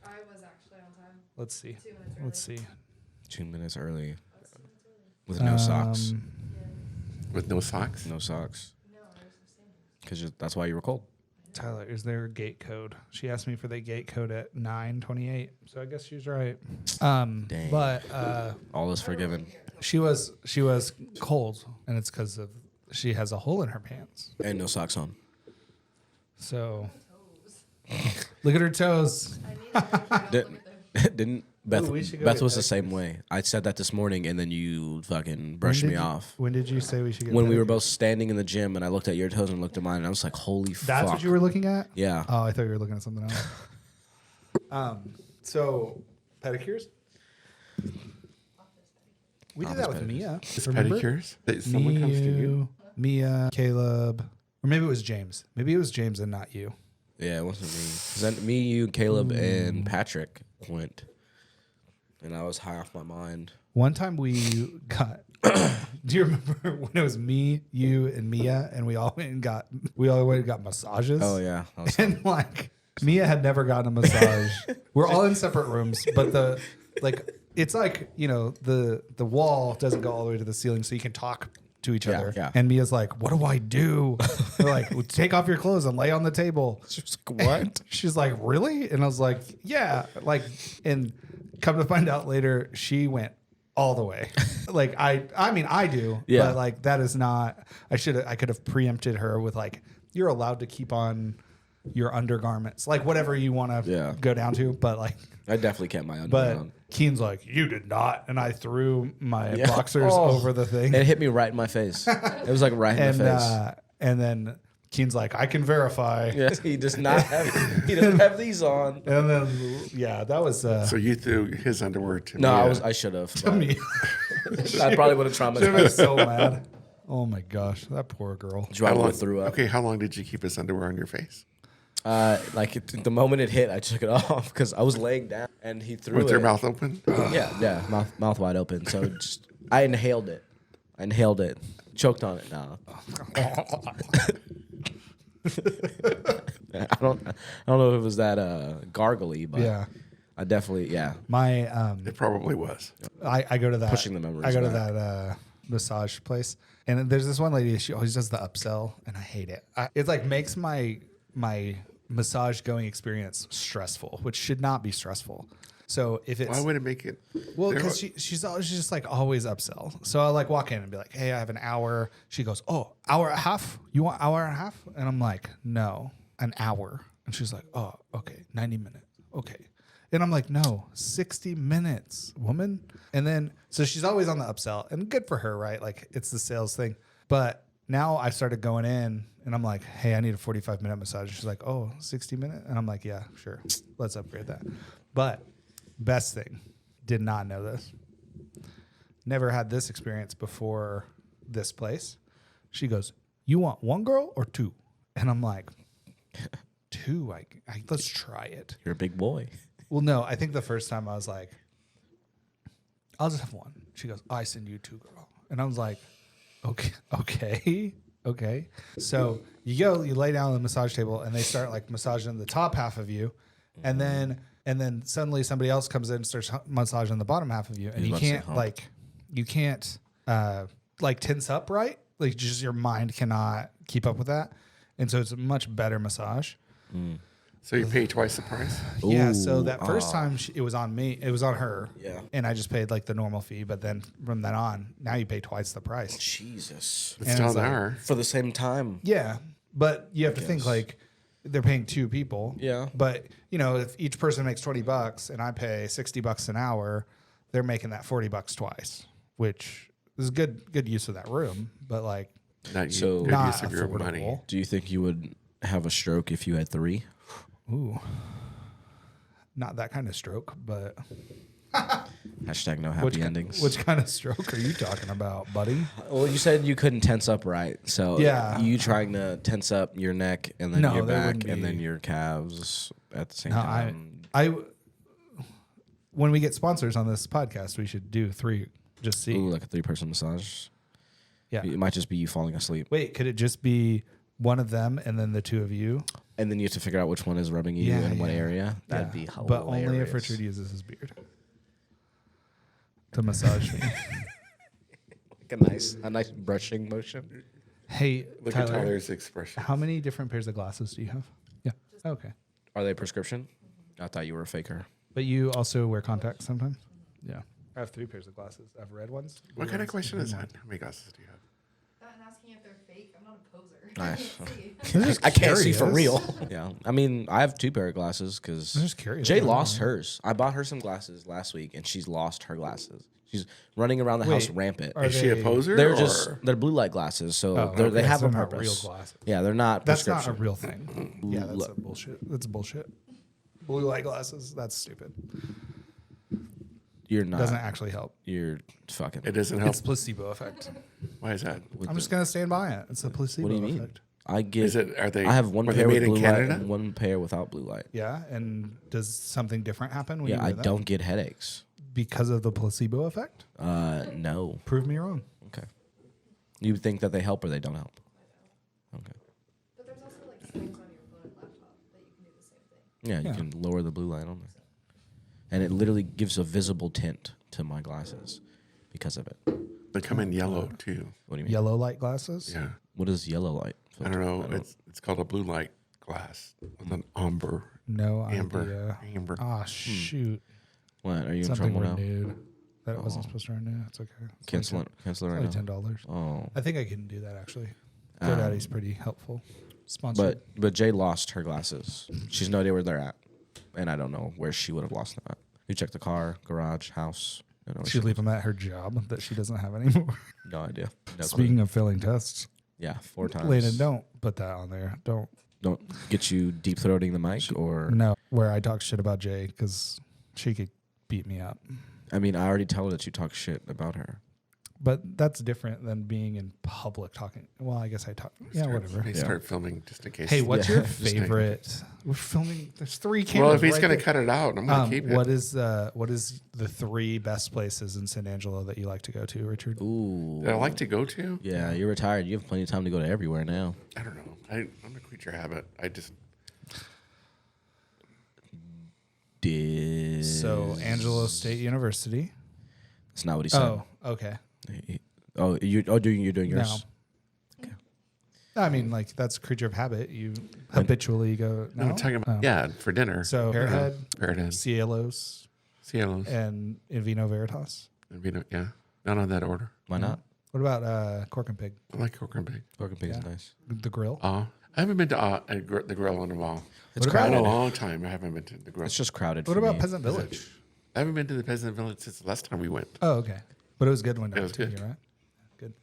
I was actually on time. Let's see. 2 minutes early. Let's see. 2 minutes early. I was 2 minutes early. With no socks. With no socks. No socks. No, I was just saying. Because that's why you were cold. Tyler, is there a gate code? She asked me for the gate code at 9:28, so I guess she's right. Dang. But All is forgiven. she was cold, and it's because of she has a hole in her pants. And no socks on. So Toes. look at her toes. I need to work out Didn't, with her. didn't Beth? Ooh, we should go Beth get was the same pedicures. way. I said that this morning, and then you fucking brushed me off. When did you say we should get? When we were pedicures? both standing in the gym, and I looked at your toes and looked at mine, and I was like, "Holy fuck!" That's what you were looking at? Yeah. Oh, I thought you were looking at something else. So pedicures. We did that Office with pedicures. Mia. It's Remember? pedicures. That someone comes to you. Mia, Caleb, or maybe it was James. Maybe it was James and not you. Yeah, it wasn't me. 'Cause then me, you, Caleb, and Patrick went, and I was high off my mind. One time we got. Do you remember when it was me, you, and Mia, and we all went and got massages? Oh yeah, that was And like Mia had never gotten a massage. We're all in separate rooms, but it's like, you know, the wall doesn't go all the way to the ceiling, so you can talk to each Yeah, other. yeah. And Mia's like, "What do I do?" We're like, well, "Take off your clothes and lay on the table." She was like, "What?" She's like, "Really?" And I was like, "Yeah." Like, and come to find out later, she went all the way. Like I mean, I do, Yeah. but like that is not. I could have preempted her with like, "You're allowed to keep on your undergarments, like whatever you want to Yeah. go down to." But like, I definitely kept my but on. Keen's like, "You did not," and I threw my Yeah. boxers Oh. over the thing. It hit me right in my face. It was like right in And the face. and then Keen's like, "I can verify." Yeah, he does not have. He doesn't have these on. And then yeah, that was So you threw his underwear to No, Mia. I should have. me. I probably would have Should have been traumatized. so mad. Oh my gosh, that poor girl. How long, threw up. Okay, how long did you keep his underwear on your face? The moment it hit, I took it off because I was laying down and he threw With it. your mouth open? Yeah, mouth wide open. So just I inhaled it. Choked on it. No. I don't know if it was that gargly, but Yeah. I definitely My It probably was. I go to that Pushing the memories I go to back. that massage place, and there's this one lady. She always does the upsell, and I hate it. It like makes my massage going experience stressful, which should not be stressful. So if it's Why would it make it? well, there because she's just like always upsell. So I like walk in and be like, "Hey, I have an hour." She goes, "Oh, hour and a half? You want hour and a half?" And I'm like, "No, an hour." And she's like, "Oh, okay, 90 minutes, okay." And I'm like, "No, 60 minutes, woman." And then so she's always on the upsell, and good for her, right? Like it's the sales thing. But now I started going in, and I'm like, "Hey, I need a 45-minute massage." She's like, "Oh, 60 minute?" And I'm like, "Yeah, sure, let's upgrade that." But best thing, did not know this. Never had this experience before this place. She goes, "You want one girl or two?" And I'm like, "Two, let's try it." You're a big boy. Well, no, I think the first time I was like, "I'll just have one." She goes, "I send you two, girl." And I was like, okay. So you go, you lay down on the massage table, and they start like massaging the top half of you, and then suddenly somebody else comes in and starts massaging the bottom half of you, and You're you about to say can't hump. like tense up right, like just your mind cannot keep up with that, and so it's a much better massage. So you pay twice the price? Yeah, so that first time it was on me, it was on her. Yeah. And I just paid like the normal fee, but then from then on, now you pay twice the price. Jesus. It's And still it's an like- hour. For the same time. Yeah, But you have to think guess. like they're paying 2 people. Yeah. But if each person makes $20 and I pay $60 an hour, they're making that $40 twice, which is good use of that room. But like, Not So- good not use of your money. affordable. Do you think you would have a stroke if you had 3? Ooh, not that kind of stroke, but Hashtag no happy endings. Which kind of stroke are you talking about, buddy? Well, you said you couldn't tense up right. So Yeah. you trying to tense up your neck and then No, your there back wouldn't and be- then your calves at the same No, time. when we get sponsors on this podcast, we should do 3. Just see. Ooh, like a 3-person massage. Yeah. It might just be you falling asleep. Wait, could it just be one of them and then the 2 of you? And then you have to figure out which one is rubbing you Yeah, in what yeah. area. That'd Yeah. be hilarious. But only if Richard uses his beard to massage me. Like a nice brushing motion. Hey, Look at Tyler, Tyler's expression. how many different pairs of glasses do you have? Yeah. Okay. Are they prescription? I thought you were a faker. But you also wear contacts sometimes? Yeah. I have 3 pairs of glasses. I have red ones. blue What kind of ones, question and is green that? How many glasses do you have? That and asking if they're fake. I'm not a poser. Nice. I can't see. ones. I'm just I can't see for curious. real. Yeah. I mean, I have 2 pair of glasses because I'm just curious. Jay I don't lost know. hers. I bought her some glasses last week and she's lost her glasses. She's running around the house Wait, rampant. are Is she a they- poser? They're or? just they're blue light glasses, so Oh, they okay, have so a they're not purpose. real glasses. Yeah, they're not That's not a prescription. real thing. Yeah, that's a bullshit. That's bullshit. Blue light glasses. That's stupid. You're not. Doesn't actually help. You're fucking. It doesn't help. It's placebo effect. Why is that? with I'm the- just gonna stand by it. It's a placebo What do you mean? effect. I get. Is it? Are they? I have one were they pair with made in blue light Canada? and one pair without blue light. Yeah, and does something different happen when Yeah, you I wear them? don't get headaches. Because of the placebo effect? No. Prove me wrong. Okay. You think that they help or they don't help? Okay. But there's also like settings on your phone and laptop that you can do the same thing. Yeah, you Yeah. can lower the blue light on there, and it literally gives a visible tint to my glasses because of it. They come in yellow too. What do you mean? Yellow light glasses? Yeah. What is yellow light? I don't know. It's called a blue light glass with an amber. No Amber. idea. Amber. Ah, shoot. What are you in Something trouble now? renewed. That wasn't supposed to renew. It's okay. It's Cancel only it. Cancel it It's right only now. $10. Oh, I think I can do that actually. Um, GoDaddy's pretty helpful. Sponsored. but Jay lost her glasses. She's no idea where they're at, and I don't know where she would have lost them at. You check the car, garage, house. I don't know where She'd leave them at her job that she doesn't have anymore. No idea. No Speaking clue. of failing tests, Yeah, 4 times. Landon, don't put that on there. Don't. Don't get you deep throating the mic, or No, where I talk shit about Jay because she could beat me up. I mean, I already tell her that you talk shit about her. But that's different than being in public talking. Well, I guess I talk. Yeah, whatever. They start filming just in case. Hey, what's Yeah. your Just kidding. favorite? We're filming. There's 3 cameras. Well, if he's right gonna there. cut it out, I'm gonna keep it. what is the 3 best places in San Angelo that you like to go to, Richard? Ooh. That I like to go to. Yeah, you're retired. You have plenty of time to go to everywhere now. I don't know. I'm a creature of habit. I just So Angelo State University. That's not what he said. Oh, okay. You're doing yours. No. I mean, like that's creature of habit. You habitually go. No, I'm talking about for dinner. So Parrothead, Parrothead, Cielos, Cielos, and In Vino Veritas. and Vino. Yeah, not on that order. Why not? What about Cork and Pig? I like Cork and Pig. Pork and pig is Yeah. nice. The grill. I haven't been to the grill in a while. It's What about- In a crowded. long time, I haven't been to the grill. It's just crowded. What for about me. Peasant Village? I haven't been to the Peasant Village since the last time we went. Oh, okay. But it was good when I It was too, good. right? Good.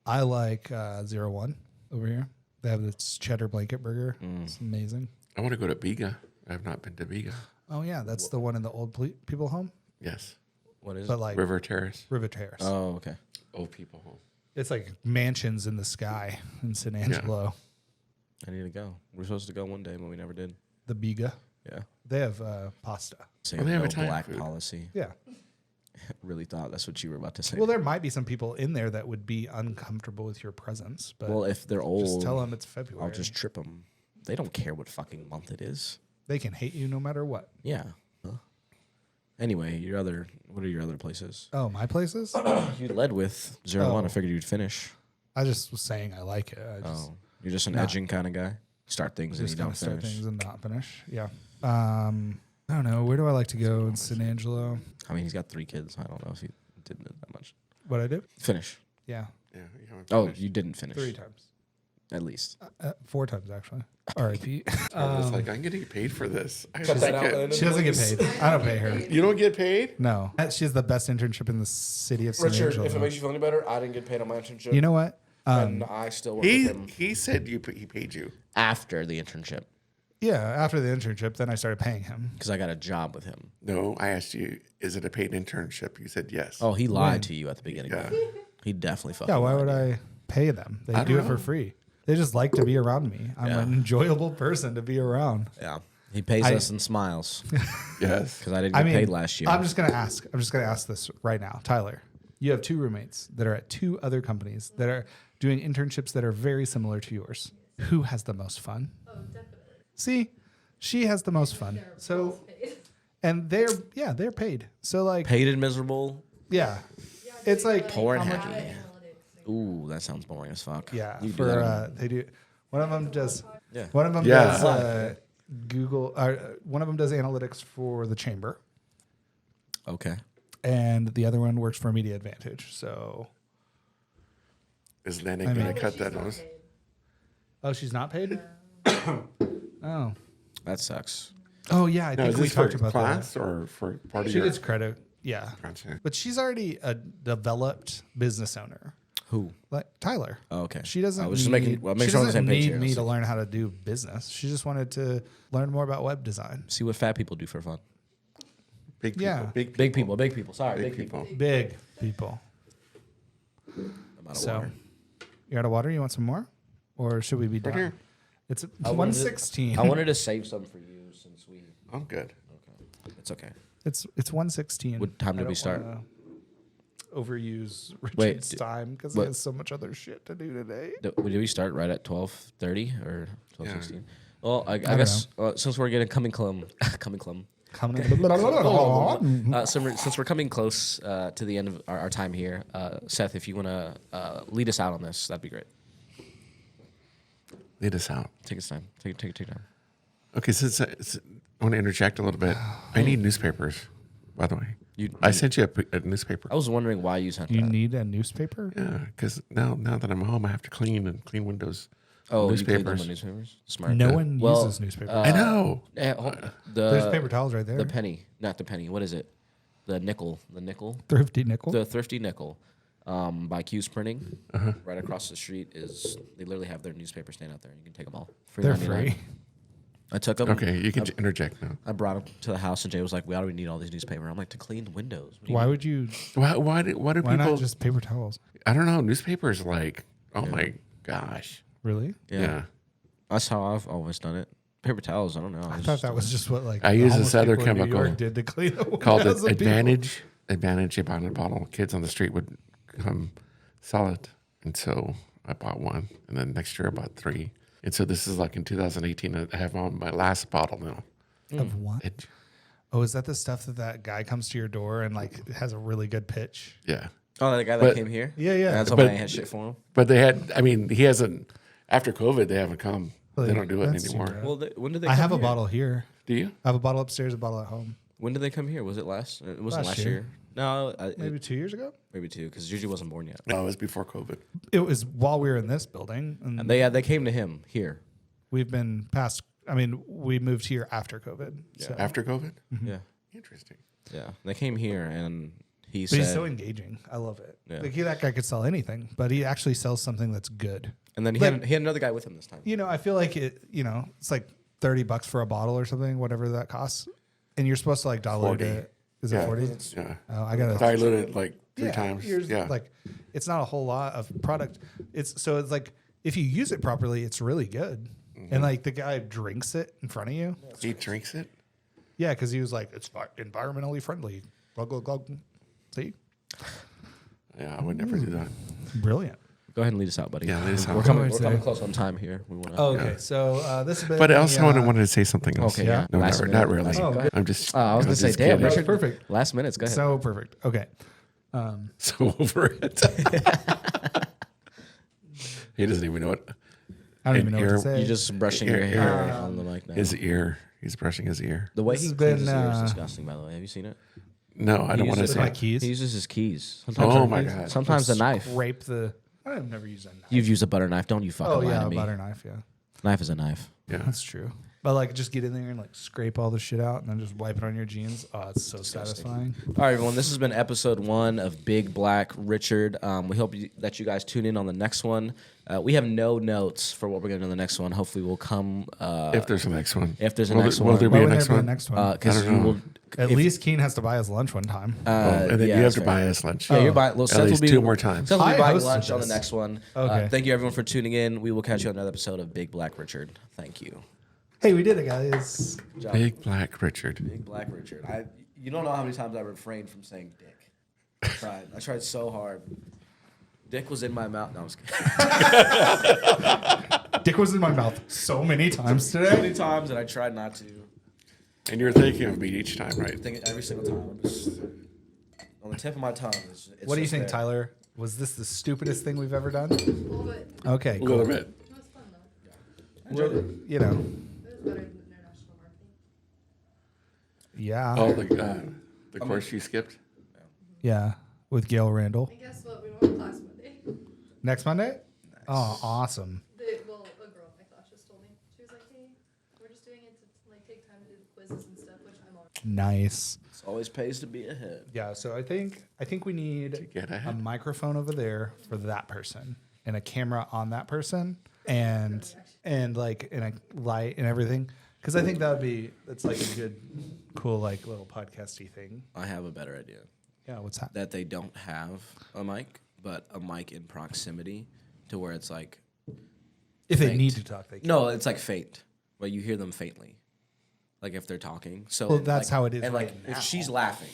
I like 01 over here. They have this cheddar blanket burger. It's amazing. I want to go to Biga. I have not been to Biga. Oh yeah, that's the one in the old people home, Yes, What is but it? like River Terrace, River Terrace. Oh, okay. old people home. It's like mansions in the sky in San Angelo. I need to go. We're supposed to go one day, but we never did. The Biga. Yeah. They have pasta. Say Well, they have no Italian black food. policy. Yeah. Really thought that's what you were about to say. Well, there might be some people in there that would be uncomfortable with your presence, but Well, if they're old, just tell them it's February. I'll just trip them. They don't care what fucking month it is. They can hate you no matter what. Yeah. Huh? Anyway, what are your other places? Oh, my places? You led with 01. I Oh. figured you'd finish. I just was saying I like it. I just, Oh, you're just an Nah. edging kind of guy. Start things and just you kind don't of start finish. things and not finish. Yeah. I don't know. Where do I like to go in San Angelo? I mean, he's got 3 kids. I don't know if he did that much. What I do? Finish. Yeah. Yeah. You haven't Oh, finished. you didn't finish. 3 times. At least. 4 times, actually. R.I.P. It's like, I'm getting paid for this. Cut that out, Landon. She doesn't get paid. I don't pay her. You don't get paid? No. She has the best internship in the city of San Richard, Angelo. if it makes you feel any better, I didn't get paid on my internship. You know what? and I still work with him He said he paid you. after the internship Yeah, after the internship, then I started paying him. because I got a job with him. No, I asked you, is it a paid internship? You said yes. Oh, he lied to you at the beginning. Yeah. He definitely fucking Yeah, why lied would to you. I pay them? They I do don't it for know. free. They just like to be around me. I'm Yeah. an enjoyable person to be around. Yeah. He pays us in smiles Yes. because I didn't get paid last year. I'm just gonna ask this right now, Tyler. You have 2 roommates that are at 2 other companies that are doing internships that are very similar to yours. Who has the most fun? Oh, definitely. See, she has the most fun. They're So, both paid. and they're paid. So like, Paid and miserable. yeah, it's like Poor and how much- happy. Analytics. Ooh, that sounds boring as fuck. yeah. You do For that. they do. One of them does. Yeah. One of them Yeah. does Google. One of them does analytics for the chamber, Okay. and the other one works for Media Advantage. So, Is Lennon I mean- going to cut She's that not nose? paid. oh, she's not paid. Oh, That sucks. oh yeah. I No, think is we this for talked about class or for part that. of She your gets credit. Yeah, Gotcha. but she's already a developed business owner. Who? Like Tyler. Oh, okay. She doesn't. I was just need, making. Well, make she sure we're on the doesn't same page need here. me Let's to learn how to do business. She just wanted to learn more about web design. see what fat people do for fun. Big people. Yeah. Big Big people. Big people. Sorry, Big big people. people. Big people. I'm out of So, water. you out of water? You want some more, or should we be done? here. It's I wanted to- 116. I wanted to save some for you since we. I'm good. Okay. It's okay. It's 116. What time did I we don't start? wanna Overuse Wait, Richard's d- time because he what- has so much other shit to do today. Did we start right at 12:30 or 12:16? Yeah. Well, I don't guess since we're getting coming clum, coming clum. Coming Since we're coming close to the end of our time here, Seth, if you want to lead us out on this, that'd be great. Lead us out. Take us time. Take time. Okay, I want to interject a little bit. I need newspapers, by the way. You- I sent you a newspaper. I was wondering why you sent You that. need a newspaper? Yeah, because now that I'm home, I have to clean windows. Oh, you cleaned them newspapers. with newspapers. Smart. No one Well, uses newspapers. I know. There's paper towels right there. The penny, not the penny. What is it? The nickel. Thrifty nickel. The thrifty nickel. By Q's Printing, right across the street is. They literally have their newspaper stand out there. You can take them all. They're $3.99. free. I took them. Okay, you can interject now. I brought them to the house, and Jay was like, "Why do we need all these newspaper?" I'm like, "To clean the windows." What do you Why mean? would you? Why do Why people? not just paper towels? I don't know. Newspapers like, oh my gosh. Really? Yeah. That's how I've always done it. Paper towels. I don't know. I thought that was just what like I the use homeless this other people in New chemical York did to clean the Called windows it of people. Advantage. Advantage. You buy a bottle. Kids on the street would come sell it, and so I bought one, and then next year I bought 3. And so this is like in 2018. I have on my last bottle now. Of what? It, Oh, is that the stuff that guy comes to your door and like has a really good pitch? yeah. Oh, the guy that But- came here. Yeah, yeah. That's why But- I had shit for him. But they had. I mean, he hasn't. After COVID, they haven't come. They don't do it That's too anymore. bad. Well, when did they? I come have a here? bottle here. Do you? I have a bottle upstairs, a bottle at home. When did they come here? Was it last? It wasn't Last last year. year. No, Maybe 2 years ago. maybe 2, because Juju wasn't born yet. No, it was before COVID. It was while we were in this building, and And they came to him here. we've been past. I mean, we moved here after COVID. So. After COVID. Yeah, Interesting. yeah. They came here, and he But said, he's so engaging. I love it. Yeah. Like that guy could sell anything, but he actually sells something that's good. and then he like- had another guy with him this time. You know, I feel like it. You know, it's like $30 for a bottle or something, whatever that costs, and you're supposed to like dilute 40. it. Is it Yeah. 40? Yeah. Oh, I gotta Diluted like 3 times. yours- Yeah. Like, it's not a whole lot of product. It's like if you use it properly, it's really good. Mm-hmm. And like the guy drinks it in front of you. He drinks it. Yeah, because he was like, it's environmentally friendly. Glug, glug, glug. See, Yeah, I would never do that. brilliant. Go ahead and lead us out, buddy. Yeah, lead us out. We're coming, What we're do I coming say? close on time here. We want to. Oh, okay, so this has been. But also, the, I wanted to say something else. Okay, yeah. No, Last not minute. really. Oh, go ahead. I'm just. I was gonna say, just damn, kidding. That's Richard. perfect. Last minutes. Go ahead. So perfect. Okay. So over it. He doesn't even know what. I don't even know what to Ear- say. You're just brushing Ear- your hair ear- on the mic now. His ear. He's brushing his ear. The way This he has cleans his been, ear is disgusting. By the way, have you seen it? No, I don't want to uses say. my it. keys. He uses his keys. Oh my Sometimes god. Sometimes the knife. Scrape the. I've never used a knife. You've used a butter knife. Don't you fucking lie yeah, to a me. butter knife. Yeah, Knife is a knife. Yeah. that's true. But like, just get in there and like scrape all the shit out, and then just wipe it on your jeans. Oh, it's so satisfying. All right, everyone. This has been episode 1 of Big Black Richard. We hope that you guys tune in on the next one. We have no notes for what we're going to do in the next one. Hopefully, we'll come If there's a next one. if there's a Will next there- one. Will there Why be a would next there be a one? next one? Because I don't you know. will. At if- least Keen has to buy us lunch one time. And then yeah, you have that's to fair. buy us lunch. Yeah, you're buying. Well, Seth At will least be 2 more times. Seth will be I buying hosted lunch on the this. next one. Okay. Thank you, everyone, for tuning in. We will catch you on another episode of Big Black Richard. Thank you. Hey, we did it, guys. Good job. Big Black Richard. Big Black Richard. You don't know how many times I refrained from saying dick. I tried so hard. Dick was in my mouth. No, I was kidding. Dick was in my mouth so many times So today. many times that I tried not to. And you're thinking of me each time, right? Think it every single time. It's on the tip of my tongue. It's What do you just think, there. Tyler? Was this the stupidest thing we've ever done? A little bit. Okay, A cool. little bit. It was fun though. I enjoyed it. You know, It was better than international marketing. yeah, Oh, the course you skipped? yeah, with Gail Randall. And guess what? We went to class Monday. Next Monday? Oh, awesome. A girl in my class just told me. She was like, "Hey, we're just doing it to like take time to do the quizzes and stuff," which I'm all. Nice. It always pays to be ahead. Yeah, so I think we need get a ahead. microphone over there for that person and a camera on that person and like in a light and everything. Because I think that's like a good, cool, like little podcasty thing. I have a better idea. Yeah, what's that? That they don't have a mic, but a mic in proximity to where it's like If they faint. need to talk, they can. No, it's like faint, but you hear them faintly, like if they're talking. So Well, that's how it is And right like now. if she's laughing,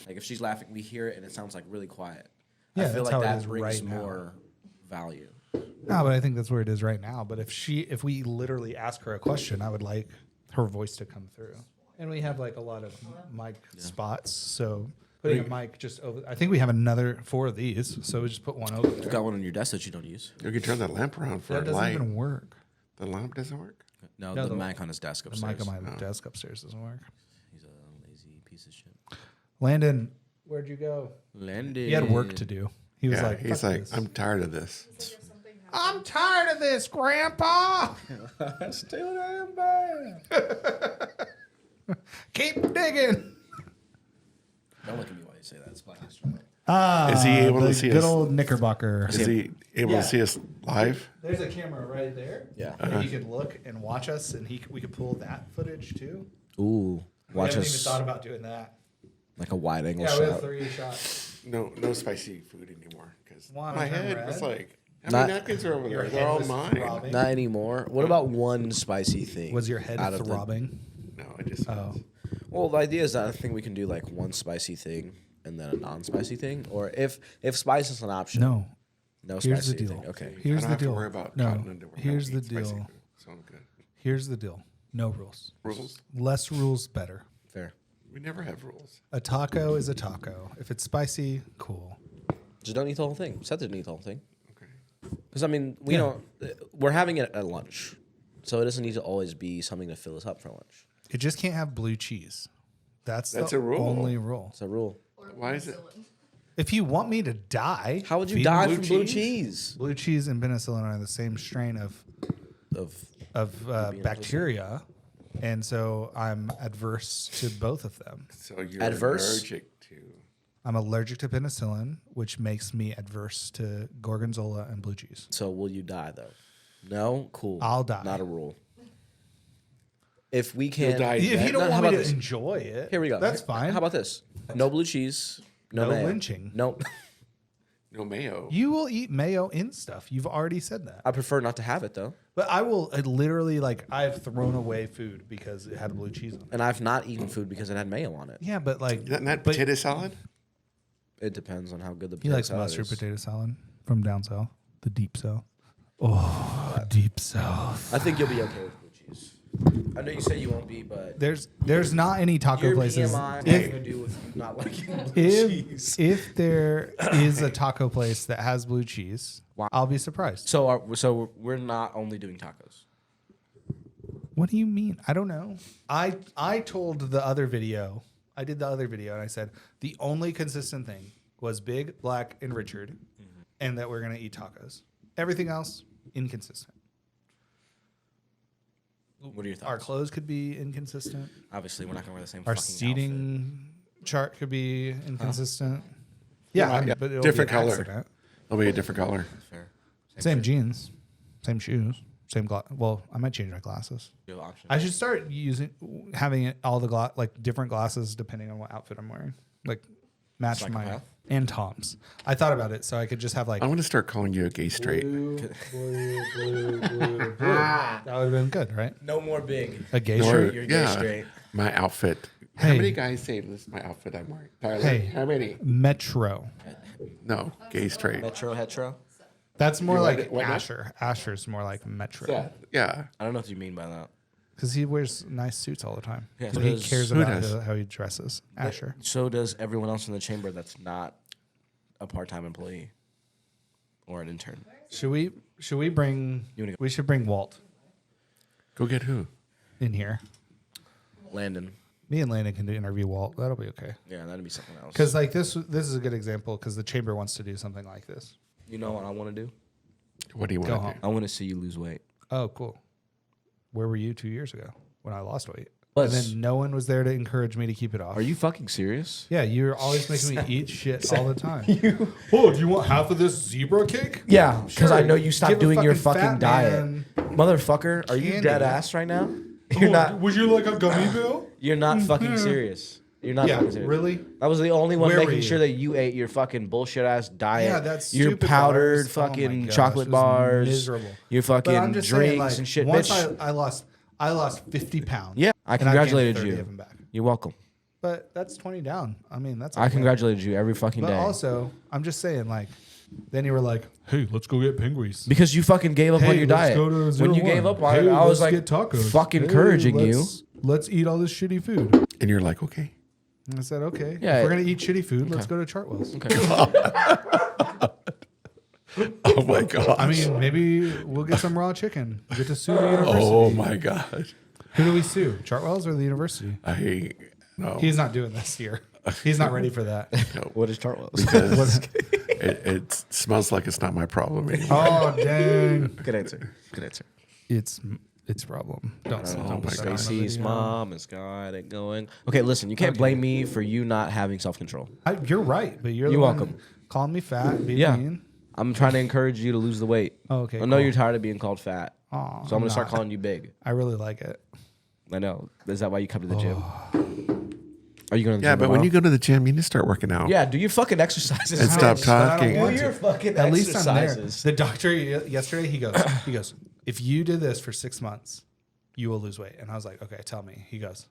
we hear it and it sounds like really quiet. Yeah, I feel that's like how it that is brings right now. more value. No, but I think that's where it is right now. But if we literally ask her a question, I would like her voice to come through. And we have like a lot of mic spots, so putting a mic just over. I think we have another 4 of these, so we just put one over You've there. got one on your desk that you don't use. You can turn that lamp around for That a doesn't light. even work. The lamp doesn't work? No, No, the the- mic on his desk The upstairs. mic on my desk upstairs doesn't work. He's a lazy piece of shit. Landon, where'd you go? Landy. He had work to do. He was Yeah, like, he's "Fuck like, this." I'm tired of this. So I guess something happened. I'm tired of this, Grandpa. Still damn bad. Keep digging. Don't look at me while you say that. It's podcast. Is he able the to see good us? old Knickerbocker. Is he able Yeah. to see us live? There's a camera right there. Yeah. And he could look and watch us, and we could pull that footage too. Ooh, We watch haven't even us thought about doing that. like a wide angle Yeah, we have shot. 3 shots. No spicy food anymore. Because Wanna my turn head was red? like, how Not- many napkins are over Your there? head They're all was mine. throbbing. Not anymore. What about one spicy thing? Was your head out of the- throbbing? No, I just. Oh. Well, the idea is that I think we can do like one spicy thing and then a non-spicy thing, or if spice is an option. No. No Here's spicy the deal. thing. Okay. Here's I don't the have deal. to worry about No. cotton underwear. I Here's don't the eat spicy deal. food, so I'm good. Here's the deal. No rules. Rules? Less rules, better. Fair. We never have rules. A taco is a taco. If it's spicy, cool. Just don't eat the whole thing. Seth didn't eat the whole thing. Okay. Because I mean, we Yeah. don't. We're having it at lunch, so it doesn't need to always be something to fill us up for lunch. It just can't have blue cheese. That's That's the a rule. only rule. It's a rule. Or Why is it- penicillin. If you want me to die, How would you feed die me from blue cheese? Blue cheese and penicillin are the same strain of Of bacteria, and so I'm adverse to both of them. So you're Adverse? allergic to. I'm allergic to penicillin, which makes me adverse to gorgonzola and blue cheese. so will you die though? No, cool. I'll die. Not a rule. If we You'll can, die. If you How don't how want me about to this? enjoy it, Here we go. That's fine. How about this? No blue cheese. No, No mayo. lynching. No, No mayo. You will eat mayo in stuff. You've already said that. I prefer not to have it though. But I will literally I've thrown away food because it had blue cheese on it. And I've not eaten food because it had mayo on it. Yeah, but Isn't that but potato salad? It depends on how good the he potato likes salad mustard is. potato salad from down south, the deep south. Oh, deep south. I think you'll be okay with blue cheese. I know you say you won't be, but There's not any taco your places. BMI has If, nothing to do with you not liking blue if, cheese. if there is a taco place that has blue cheese, I'll be surprised. So we're not only doing tacos. What do you mean? I don't know. I told the other video. I did the other video and I said the only consistent thing was Big, Black, and Richard, and that we're gonna eat tacos. Everything else, inconsistent. What are your thoughts? Our clothes could be inconsistent. Obviously, we're not gonna wear the same. Our fucking seating chart could be inconsistent. But it'll Different be an color. accident. It'll be a different color. Outfit. Fair. Same jeans, same shoes, same glass. Well, I might change my glasses. Good option. I should start having it all the like different glasses depending on what outfit I'm wearing, like match my Psychopath? and Tom's. I thought about it, so I could just have like I'm going to start calling you a gay straight. blue. That would have been good, right? No more big. A gay Or- shirt. You're gay straight. My outfit. How Hey. many guys say this is my outfit I'm wearing? Tyler, Hey. how many? Metro. No, gay straight. Metro, hetero. That's more You like what now? Asher. Asher's more like Metro Seth. Yeah. I don't know what you mean by that. because he wears nice suits all the time. Yeah, But so he does- cares who about does? how he dresses. Asher. So does everyone else in the chamber that's not a part-time employee or an intern. Should we bring? You wanna go? We should bring Walt Go get who? in here. Landon. Me and Landon can interview Walt. That'll be okay. Yeah, that'd be something else. Because like this is a good example because the chamber wants to do something like this. You know what I want to do? What do you Go want home. to do? I want to see you lose weight. Oh, cool. Where were you 2 years ago when I lost weight? Was- And then no one was there to encourage me to keep it off. Are you fucking serious? Yeah, you're always making me eat shit all the time. Oh, do you want half of this zebra cake? Yeah, because I Sure. know you stopped Give a doing your fucking fucking fat diet. man Motherfucker, are you candy. dead ass right now? You're not. Would you like a gummy bear? You're not fucking serious. You're not Yeah, fucking serious. really? That was the only one Where were making you? sure that you ate your fucking bullshit ass diet. Yeah, that's your stupid powdered bars. Oh my fucking gosh, chocolate it was bars. miserable. Your But fucking I'm just drinks saying, like, and shit, once bitch. I lost 50 pounds. Yeah, I and gained congratulated 30 you. of them back. You're welcome. But that's 20 down. I mean, that's I okay. congratulated you every fucking But day. also, I'm just saying, like, then you were like, "Hey, let's go get penguins." Because you fucking gave up on your diet. Go to When you 01. gave up on Hey, it, I was let's like get tacos. fucking Hey, encouraging you. Let's eat all this shitty food. And you're like, okay. And I said, okay. Yeah, if we're gonna eat shitty food, let's go to Chartwell's. Oh my god. I mean, maybe we'll get some raw chicken. Get to sue the university. oh my god. Who do we sue? Chartwell's or the university? I no. He's not doing this here. He's not ready for that. What is Chartwell's? Because it smells like it's not my problem anymore. Oh dang! Good answer. Good answer. It's a problem. Don't Oh don't my put that on the Stacy's video. mom has got it going. Okay, listen, you can't blame me for you not having self control. You're right, but you're You're the one welcome. calling me fat, being Yeah. mean. I'm trying to encourage you to lose the weight. Oh, okay, I know cool. you're tired of being called fat. Aw, So I'm gonna start not. calling you big. I really like it. I know. Is that why you come to the gym? Are you going to the Yeah, gym but when tomorrow? you go to the gym, you need to start working out. Yeah, do your fucking exercises. And stop But I don't talking. want Do your to. fucking At least I'm there. exercises. The doctor yesterday, he goes, if you did this for 6 months, you will lose weight. And I was like, okay, tell me. He goes,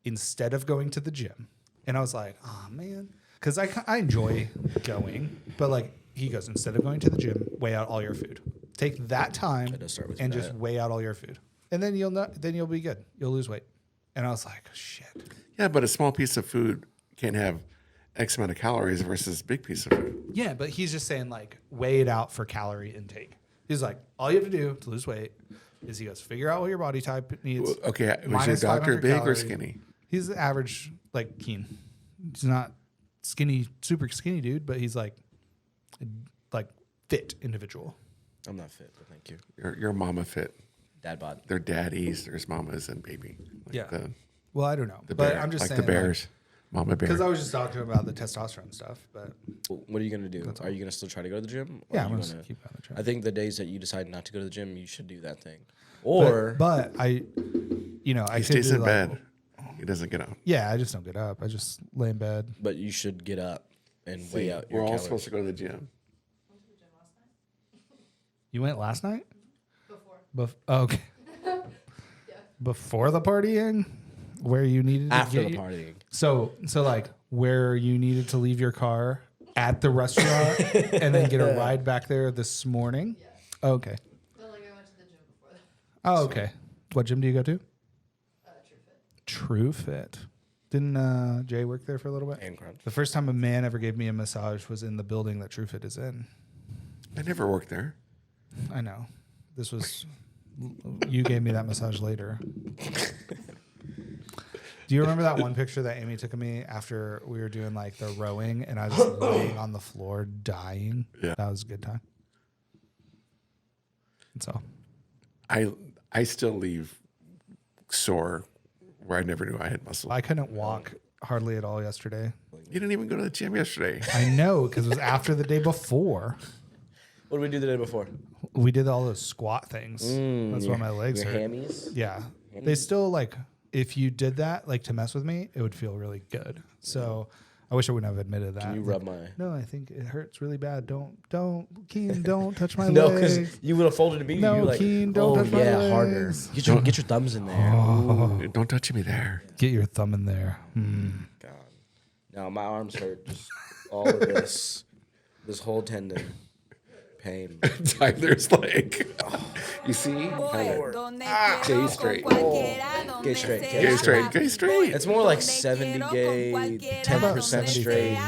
instead of going to the gym, and I was like, oh man, because I enjoy going, but like he goes, instead of going to the gym, weigh out all your food. Take that time does start with and your just diet. weigh out all your food, and then you'll be good. You'll lose weight. And I was like, shit. Yeah, but a small piece of food can't have X amount of calories versus a big piece of food. Yeah, but he's just saying like weigh it out for calorie intake. He's like, all you have to do to lose weight is he goes, figure out what your body type needs. Okay, was your minus doctor 500 big or calories. skinny? He's the average, like keen. He's not skinny, super skinny dude, but he's like fit individual. I'm not fit, but thank you. Your mama fit. Dad bod. Their daddies, there's mamas and baby. Like Yeah. The, Well, I don't know, the but bear, I'm just like saying the bears. Mama bear. because I was just talking about the testosterone stuff. But What are you going to do? Are you going to still try to go to the gym? Or yeah, are I'm you gonna gonna- keep on the track. I think the days that you decide not to go to the gym, you should do that thing. Or but I, I he could stays do in like- bed. He doesn't get up. Yeah, I just don't get up. I just lay in bed. but you should get up and weigh out your We're all calories. supposed to go to the gym. You went last night? Before. Okay. Before the partying, where you needed to After get the you- partying. So like where you needed to leave your car at the restaurant and then get a ride back there this morning. Yeah. Okay. But like I went to the gym before that. Oh, okay. What gym do you go to? True Fit. True Fit. Didn't Jay work there for a little bit? And crunch. The first time a man ever gave me a massage was in the building that True Fit is in. I never worked there. I know. This was you gave me that massage later. Do you remember that one picture that Amy took of me after we were doing like the rowing and I was laying on the floor dying? Yeah. That was a good time. And so I still leave sore where I never knew I had muscle. I couldn't walk hardly at all yesterday. You didn't even go to the gym yesterday. I know, because it was after the day before. What did we do the day before? We did all those squat things. That's why my legs Your hurt. hammies? Yeah. They still like, if you did that, like to mess with me, it would feel really good. So I wish I wouldn't have admitted that. Can you rub my... No, I think it hurts really bad. Keen, don't touch my No, legs. because you would have folded to me. No, You're like, Keen, don't touch my legs. harder. Get your thumbs in there. Ooh, don't touch me there. Get your thumb in there. God. Now my arms hurt. Just all of this whole tendon pain. Tyler's like, you see? Tyler. Gay straight. Gay straight. Gay straight. Gay straight. It's more like 70 gay, 10% straight.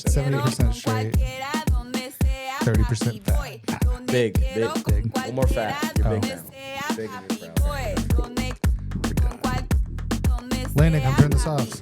70% straight, 30% fat. Big. One more fat. You're big now. Big and you're proud. Landon, come turn this off.